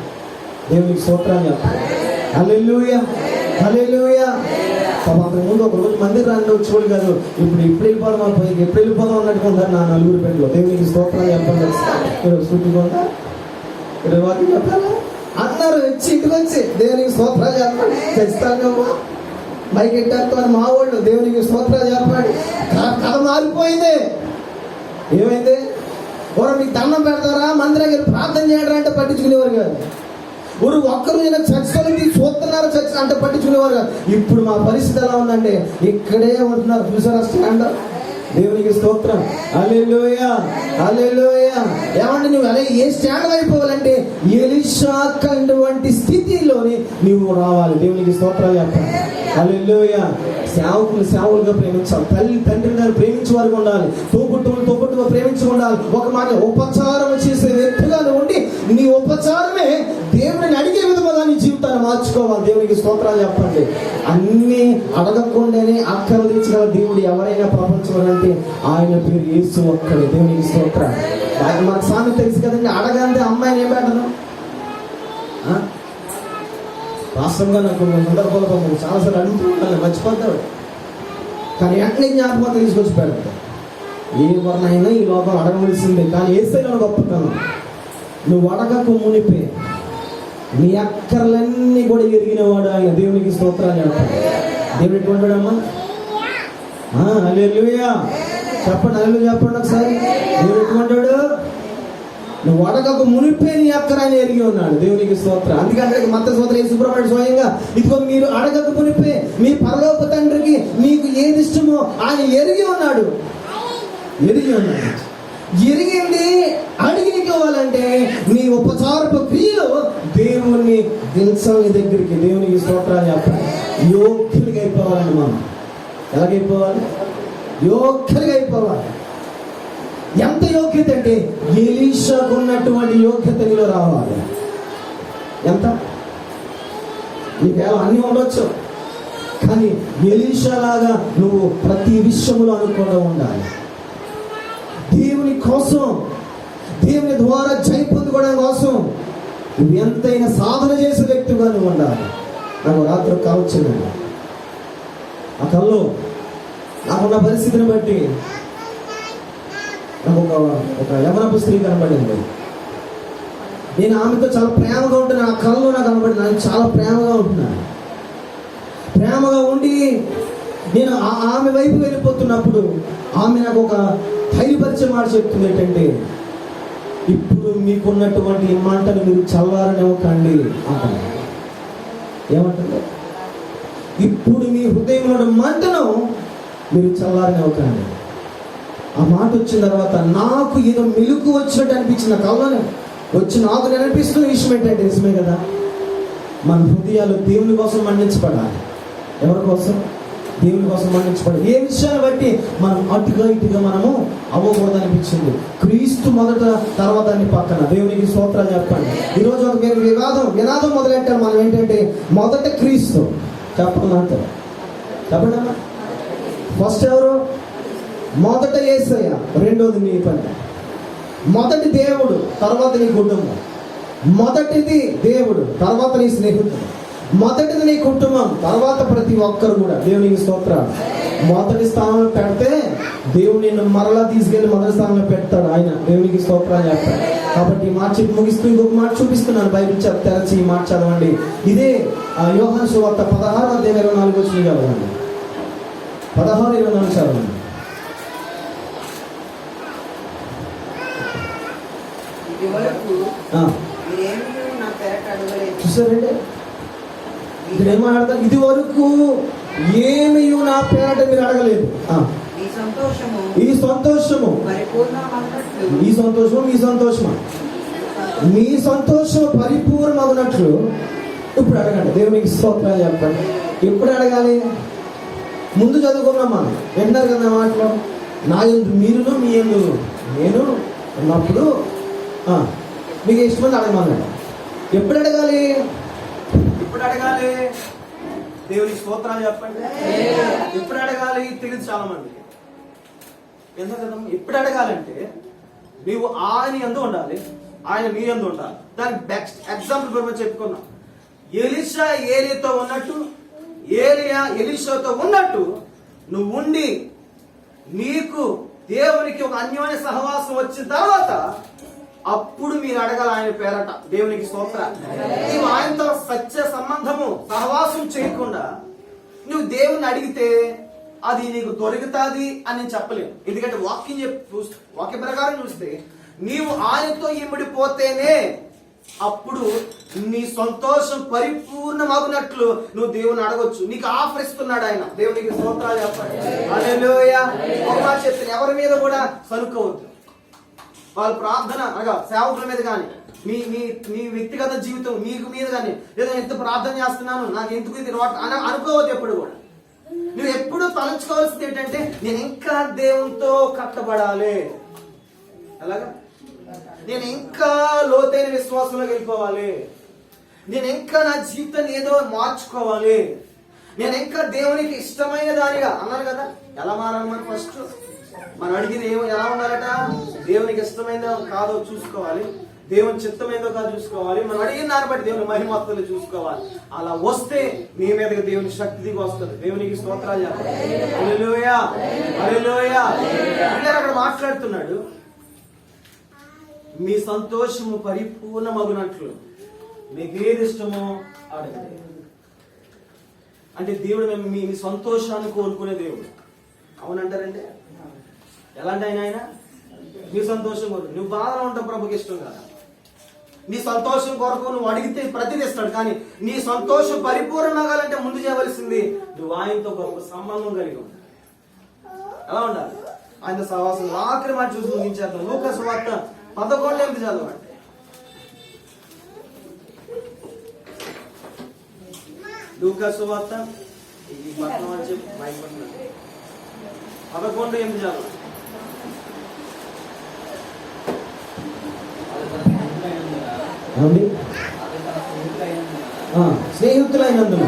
దేవునికి స్తోత్రాలు చెప్పాలి. హల్లెలూయా, హల్లెలూయా. అంతకు ముందు ఒక రోజు మందిరాన్ని వచ్చేవాడు కాదు. ఇప్పుడు వెళ్ళిపోదాం, ఎప్పుడు వెళ్ళిపోదాం అన్నట్టుగా ఉంటారు నా 4 పెట్టిలో. దేవునికి స్తోత్రాలు చెప్పండి. ఇక్కడ సూటిగా ఉంటా, ఇక్కడ వాకి చెప్పాలా? అందరూ వచ్చి ఇంటికి వచ్చి దేవునికి స్తోత్రాలు చెప్పండి. ఖచ్చితంగా మైక్ ఎట్టేస్తామని మా వాళ్ళు దేవునికి స్తోత్రాలు చెప్పండి. కథ మారిపోయింది. ఏమైంది? ఎవరు మీకు దండం పెడతారా, మందిరం దగ్గర ప్రార్థన చేయడం అంటే పట్టించుకునేవారు కాదు. ఊరు ఒక్కరు చర్చలకి చూస్తున్నారు, చర్చ అంటే పట్టించుకునేవారు కాదు. ఇప్పుడు మా పరిస్థితి ఎలా ఉందంటే ఇక్కడే ఉంటున్నారు. చూసారా స్టాండ్? దేవునికి స్తోత్రం. హల్లెలూయా, హల్లెలూయా. ఏమంటే నువ్వు అలా ఏ స్టాండ్ అయిపోవాలంటే ఎలీషా వంటి స్థితిలోని నువ్వు రావాలి. దేవునికి స్తోత్రాలు చెప్పాలి. హల్లెలూయా. సేవకులుగా ప్రేమించాలి. తండ్రిని గారు ప్రేమించే వారికి ఉండాలి. తోబుట్టుగా ప్రేమించి ఉండాలి. ఒక మాట ఉపచారం చేసే వ్యక్తిగా ఉండి నీ ఉపచారమే దేవుడిని అడిగే విధంగా నీ జీవితాన్ని మార్చుకోవాలి. దేవునికి స్తోత్రాలు చెప్పండి. అన్ని అడగకుండానే అక్కర తీర్చగల దేవుడు ఎవరైనా ప్రపంచంలో అంటే ఆయన పేరు యేసు ఒక్కడే. దేవునికి స్తోత్రాలు. మనకు సామెత తెలుసు కదండి, అడగంటే అమ్మాయిని ఏం పెట్టను. వాస్తవంగా నాకు సందర్భంలో చాలాసార్లు అడుగుతూ ఉంటాను, మర్చిపోతాడు. కానీ వెంటనే జ్ఞాపకం తీసుకొచ్చి పెడతాడు. ఏ వర్ణైనా ఈ లోపల అడగవలసిందే. కానీ ఏసైనా గొప్పతనం, నువ్వు అడగకు మునిపే నీ అక్కర్లన్నీ కూడా ఎరిగినవాడు ఆయన. దేవునికి స్తోత్రాలు చెప్పాలి. దేవుడు ఎటువంటివాడమ్మా? హల్లెలూయా చెప్పండి. హల్లెలూయా చెప్పండి ఒకసారి. దేవుడు ఎటువంటివాడు? నువ్వు అడగకు మునిపే నీ అక్కర ఆయన ఎరిగి ఉన్నాడు. దేవునికి స్తోత్రం. అందుకంటే మత్తయి సోదరి సుబ్రహ్మణ్య స్వయంగా ఇదిగో మీరు అడగకు మునిపే మీ పరలోక తండ్రికి మీకు ఏది ఇష్టమో ఆయన ఎరిగి ఉన్నాడు. ఎరిగింది అడిగిపోవాలంటే నీ ఉపచారపు క్రియలు దేవుణ్ణి దించాలి దగ్గరికి. దేవునికి స్తోత్రాలు చెప్పాలి. యోగ్యులుగా అయిపోవాలండి. మనం ఎలాగైపోవాలి? యోగ్యులుగా అయిపోవాలి. ఎంత యోగ్యత అంటే ఎలీషాకు ఉన్నటువంటి యోగ్యత నీలో రావాలి. ఎంత? నీకేమో అన్నీ ఉండొచ్చు, కానీ ఎలీషా లాగా నువ్వు ప్రతి విషయంలో అనుకోవడం ఉండాలి. దేవుని కోసం, దేవుని ద్వారా జై పొందుకోవడం కోసం నువ్వు ఎంతైనా సాధన చేసే వ్యక్తిగా నువ్వు ఉండాలి. నాకు రాత్రి కావచ్చిందండి. ఆ కల్లో నాకున్న పరిస్థితిని బట్టి నాకు ఒక యవనపు స్త్రీ కనబడింది. నేను ఆమెతో చాలా ప్రేమగా ఉంటున్నాను. ఆ కళ్ళు నాకు కనబడింది. నేను చాలా ప్రేమగా ఉంటున్నాను. ప్రేమగా ఉండి నేను ఆమె వైపు వెళ్ళిపోతున్నప్పుడు ఆమె నాకు ఒక ధైర్యపరిచే మాట చెప్తుంది. ఏంటంటే, ఇప్పుడు మీకున్నటువంటి మంటను మీరు చల్లారనివ్వకండి అంటారు. ఏమంటుంది? ఇప్పుడు మీ హృదయంలో మంటను మీరు చల్లారనివ్వకండి. ఆ మాట వచ్చిన తర్వాత నాకు ఏదో మెలుకు వచ్చినట్టు అనిపించింది. కళ్ళనే వచ్చి నాకు నేను అనిపిస్తున్న విషయం ఏంటంటే, నిజమే కదా, మన హృదయాలు దేవుని కోసం మండించబడాలి. ఎవరి కోసం? దేవుని కోసం మండించబడాలి. ఏ విషయాన్ని బట్టి మనం అటుగా ఇటుగా మనము అవ్వకూడదు అనిపించింది. క్రీస్తు మొదట, తర్వాత అన్ని పక్కన. దేవునికి స్తోత్రాలు చెప్పండి. ఈరోజు ఒక మీరు వినాదం మొదలెట్టారు మనం. ఏంటంటే, మొదట క్రీస్తు. చెప్పండి చెప్పండి. ఫస్ట్ ఎవరు? మొదట యేసయ్య, రెండోది నీ పని. మొదటి దేవుడు, తర్వాత నీ కుటుంబం. మొదటిది దేవుడు, తర్వాత నీ స్నేహితుడు. మొదటిది నీ కుటుంబం, తర్వాత ప్రతి ఒక్కరు కూడా. దేవునికి స్తోత్రాలు. మొదటి స్థానంలో పెడితే దేవుడు నిన్ను మరలా తీసుకెళ్ళి మొదటి స్థానంలో పెడతాడు ఆయన. దేవునికి స్తోత్రాలు చెప్పాడు. కాబట్టి ఈ మాట చెప్పి ముగిస్తూ ఇంకొక మాట చూపిస్తున్నాను. బైబిల్ తెరచి ఈ మాట చదవండి. ఇదే యోహాను సువార్త 16:24 చదవండి. 16:24 చదవండి. చూసారండి, ఇక్కడ ఏమాడతారు? ఇది వరకు ఏమీ నా పేరట మీరు అడగలేదు. ఈ సంతోషము మీ సంతోషము మీ సంతోషం పరిపూర్ణమగునట్లు ఇప్పుడు అడగండి. దేవునికి స్తోత్రాలు చెప్పండి. ఎప్పుడు అడగాలి? ముందు చదువుకున్నాం మనం. విన్నారు కదా మాటలో, నా యందు మీరును మీ యందు నేను ఉన్నప్పుడు మీకు ఇష్టమంది అడగమన్నాడు. ఎప్పుడు అడగాలి? ఎప్పుడు అడగాలి? దేవునికి స్తోత్రాలు చెప్పండి. ఎప్పుడు అడగాలి తెలియదు చాలా మందికి. ఎందుకు కదా? ఎప్పుడు అడగాలంటే నీవు ఆయన యందు ఉండాలి, ఆయన నీ యందు ఉండాలి. దానికి బెస్ట్ ఎగ్జాంపుల్ గురించి చెప్పుకున్నాం. ఎలీషా ఏలియాతో ఉన్నట్టు, ఏలియా ఎలీషాతో ఉన్నట్టు నువ్వు ఉండి నీకు దేవునికి ఒక అన్యోన్య సహవాసం వచ్చిన తర్వాత అప్పుడు మీరు అడగాలి ఆయన పేరట. దేవునికి స్తోత్రం. నీవు ఆయనతో సత్య సంబంధము సహవాసం చేయకుండా నువ్వు దేవుణ్ణి అడిగితే అది నీకు దొరుకుతాది అని నేను చెప్పలేను. ఎందుకంటే వాక్య ప్రకారం చూస్తే నీవు ఆయనతో ఇమిడిపోతేనే అప్పుడు నీ సంతోషం పరిపూర్ణమగునట్లు నువ్వు దేవుని అడగొచ్చు. నీకు ఆఫర్ ఇస్తున్నాడు ఆయన. దేవునికి స్తోత్రాలు చెప్పండి. హల్లెలూయా. ఒక మాట చెప్తాను, ఎవరి మీద కూడా సనుకోవద్దు. వాళ్ళ ప్రార్థన అనగా సేవకుల మీద కానీ మీ మీ మీ వ్యక్తిగత జీవితం మీకు మీద కానీ లేదా ఎంత ప్రార్థన చేస్తున్నాను నాకు ఎందుకు ఇది అనుకోవద్దు. ఎప్పుడు కూడా నువ్వు ఎప్పుడు తలంచుకోవాల్సింది ఏంటంటే నేను ఇంకా దేవునితో కట్టబడాలి. అలాగా నేను ఇంకా లోతైన విశ్వాసంలోకి వెళ్ళిపోవాలి. నేను ఇంకా నా జీవితాన్ని ఏదో మార్చుకోవాలి. నేను ఇంకా దేవునికి ఇష్టమైన దానిగా అన్నారు కదా. ఎలా మారాలి మనం? ఫస్ట్ మనం అడిగింది ఎలా ఉండాలట? దేవునికి ఇష్టమైనదో కాదో చూసుకోవాలి, దేవుని చిత్తమైందో కాదో చూసుకోవాలి, మనం అడిగిన దాన్ని బట్టి దేవుని మహిమత్తులు చూసుకోవాలి. అలా వస్తే నీ మీదకి దేవుని శక్తి దిగి వస్తుంది. దేవునికి స్తోత్రాలు చెప్పాలి. హల్లెలూయా, హల్లెలూయా. అక్కడ మాట్లాడుతున్నాడు, మీ సంతోషము పరిపూర్ణమగునట్లు మీకు ఏది ఇష్టమో అడగండి. అంటే దేవుడు మీ సంతోషాన్ని కోరుకునే దేవుడు. అవునంటారండి? ఎలాంటి ఆయన నీ సంతోషం కొరకు. నువ్వు బాధలో ఉంటావు, ప్రభుకి ఇష్టం కదా. నీ సంతోషం కొరకు నువ్వు అడిగితే ప్రతిదీ ఇస్తాడు. కానీ నీ సంతోషం పరిపూర్ణమగాలంటే ముందు చేయవలసింది నువ్వు ఆయనతో గొప్ప సంబంధం కలిగి ఉండాలి. ఎలా ఉండాలి? ఆయన సహవాసం. ఆఖరి మాట చూసి ముగించేద్దాం. లూకా సువార్త 11 చదవండి. లూకా సువార్త 11 చదవండి. స్నేహితులైనందున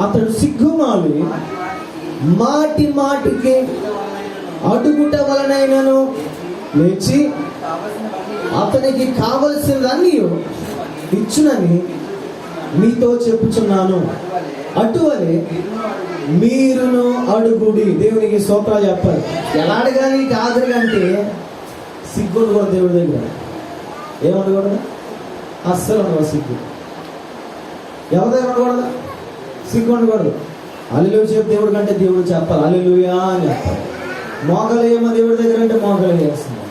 అతడు సిగ్గుమాలి మాటి మాటికి అడుగుట వలనైనను లేచి అతనికి కావలసినదన్నీ ఇచ్చునని మీతో చెప్పుచున్నాను. అటువలే మీరును అడుగుడి. దేవునికి స్తోత్రాలు చెప్పాలి. ఎలా అడగాలి? కాదు అంటే సిగ్గుండు కూడా దేవుడి దగ్గర. ఏమనకూడదు? అస్సలు ఉండదు సిగ్గు. ఎవరి దగ్గర ఉండకూడదు? సిగ్గు ఉండకూడదు. హల్లెలూయా చెప్పు దేవుడి కంటే దేవుడు చెప్పాలి. హల్లెలూయా అని చెప్పాలి. మోకలు ఏమో దేవుడి దగ్గర అంటే మోకలు చేస్తుంది.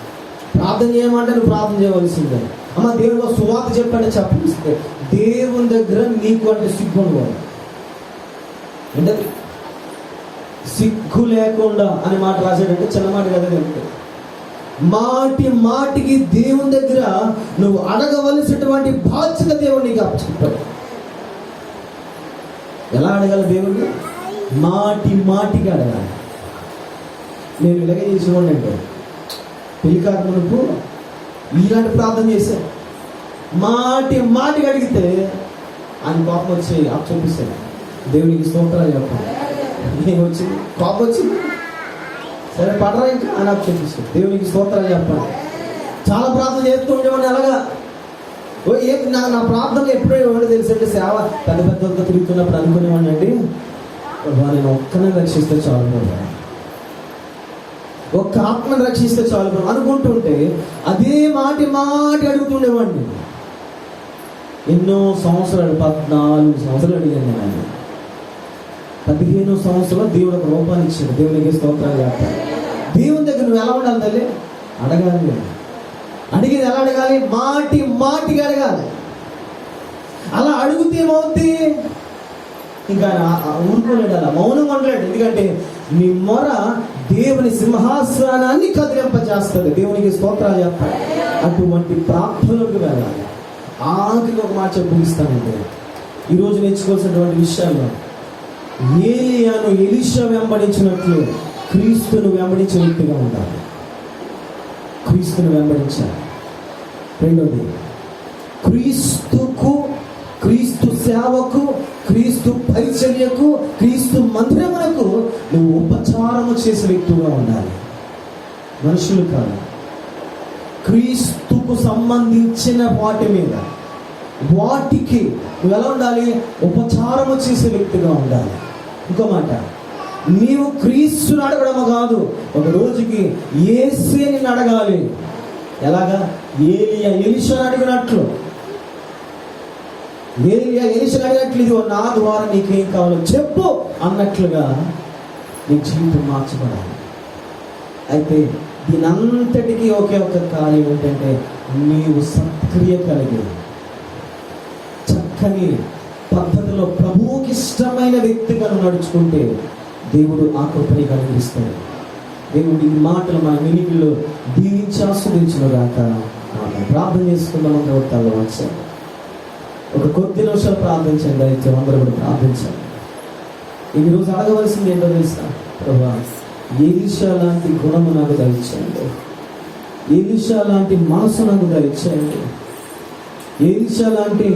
ప్రార్థన చేయమంటే నువ్వు ప్రార్థన చేయవలసిందే. అమ్మ దేవుడికి సువార్త చెప్పంటే చెప్పిస్తే దేవుని దగ్గర నీకు అంటే సిగ్గు ఉండకూడదు. అంటే సిగ్గు లేకుండా అనే మాట రాశాడంటే చిన్న మాట కదా. మాటి మాటికి దేవుని దగ్గర నువ్వు అడగవలసినటువంటి బాధ్యత దేవుడు నీకు చెప్పాడు. ఎలా అడగాలి దేవుడిని? మాటి మాటికి అడగాలి. నేను ఇలాగే చేసేవాడిని అంటే పెళ్లి కాకమునుపు ఇలాంటి ప్రార్థన చేశాను. మాటి మాటికి అడిగితే ఆయన కోపం వచ్చి చూపిస్తాను. దేవునికి స్తోత్రాలు చెప్పాలి. నేను వచ్చింది కోపం వచ్చింది, సరే పడరా ఇంకా అని చూపిస్తాను. దేవునికి స్తోత్రాలు చెప్పాలి. చాలా ప్రార్థన చేస్తూ ఉండేవాడిని. అలాగా నా ప్రార్థనలు ఎప్పుడో ఎవరు తెలుసంటే సేవ పెద్ద పెద్ద తిరుగుతున్నప్పుడు అనుకునేవాడిని అండి, నేను ఒక్కనే రక్షిస్తే చాలు, ఒక్క ఆత్మను రక్షిస్తే చాలు అనుకుంటుంటే అదే మాటి అడుగుతుండేవాడిని. ఎన్నో సంవత్సరాలు 14 సంవత్సరాలు అడిగాను నేను. 15 సంవత్సరాలు దేవుడు ఒక రూపాన్ని ఇచ్చాడు. దేవునికి స్తోత్రాలు చెప్పాలి. దేవుని దగ్గర నువ్వు ఎలా ఉండాలి తల్లి? అడగాలి. అడిగేది ఎలా అడగాలి? మాటికి అడగాలి. అలా అడిగితే ఏమవుద్ది? ఇంకా ఊరుకోలేడు, అలా మౌనంగా ఉండలేడు. ఎందుకంటే నీ మొర దేవుని సింహాసనాన్ని కదిలింపజేస్తుంది. దేవునికి స్తోత్రాలు చెప్పాలి. అటువంటి ప్రార్థనలకు వెళ్ళాలి. ఆఖరికి ఒక మాట ముగిస్తానంటే ఈరోజు నేర్చుకోవాల్సినటువంటి విషయాల్లో ఏలియాను ఎలీషా వెంబడించినట్లు క్రీస్తును వెంబడించే వ్యక్తిగా ఉండాలి. క్రీస్తును వెంబడించాలి. రెండోది, క్రీస్తు సేవకు, క్రీస్తు పరిచర్యకు, క్రీస్తు మందిరములకు నువ్వు ఉపచారము చేసే వ్యక్తిగా ఉండాలి. మనుషులు కాదు, క్రీస్తుకు సంబంధించిన వాటి మీద వాటికి నువ్వు ఎలా ఉండాలి? ఉపచారము చేసే వ్యక్తిగా ఉండాలి. ఇంకో మాట, నీవు క్రీస్తుని అడగడము కాదు, ఒక రోజుకి యేసే నిన్ను అడగాలి. ఎలాగా? ఏలియా ఎలీషాను అడిగినట్లు. ఏలియా ఎలీషాను అడిగినట్లు, ఇదిగో నా ద్వారా నీకేం కావాలో చెప్పు అన్నట్లుగా నీ జీవితం మార్చబడాలి. అయితే దీనంతటికీ ఒకే ఒక కార్యం ఏంటంటే, నీవు సత్క్రియ కలిగి చక్కని పద్ధతిలో ప్రభువుకి ఇష్టమైన వ్యక్తిగా నడుచుకుంటే దేవుడు ఆ కృపని కలిగిస్తాడు. దేవుడు ఈ మాటలు మన వినికిలో దీవించి ఆస్వాదించిన గాక. ప్రార్థన చేసుకుందాం. అందరూ వచ్చారు. ఒక కొద్ది నిమిషాలు ప్రార్థించండి. అయితే అందరూ కూడా ప్రార్థించండి. ఈ రోజు అడగవలసింది ఏంటో తెలుసా? ప్రభువా, ఎలీషా లాంటి గుణము నాకు దయచేయండి. ఎలీషా లాంటి మనసు నాకు దయచేయండి. ఎలీషా లాంటి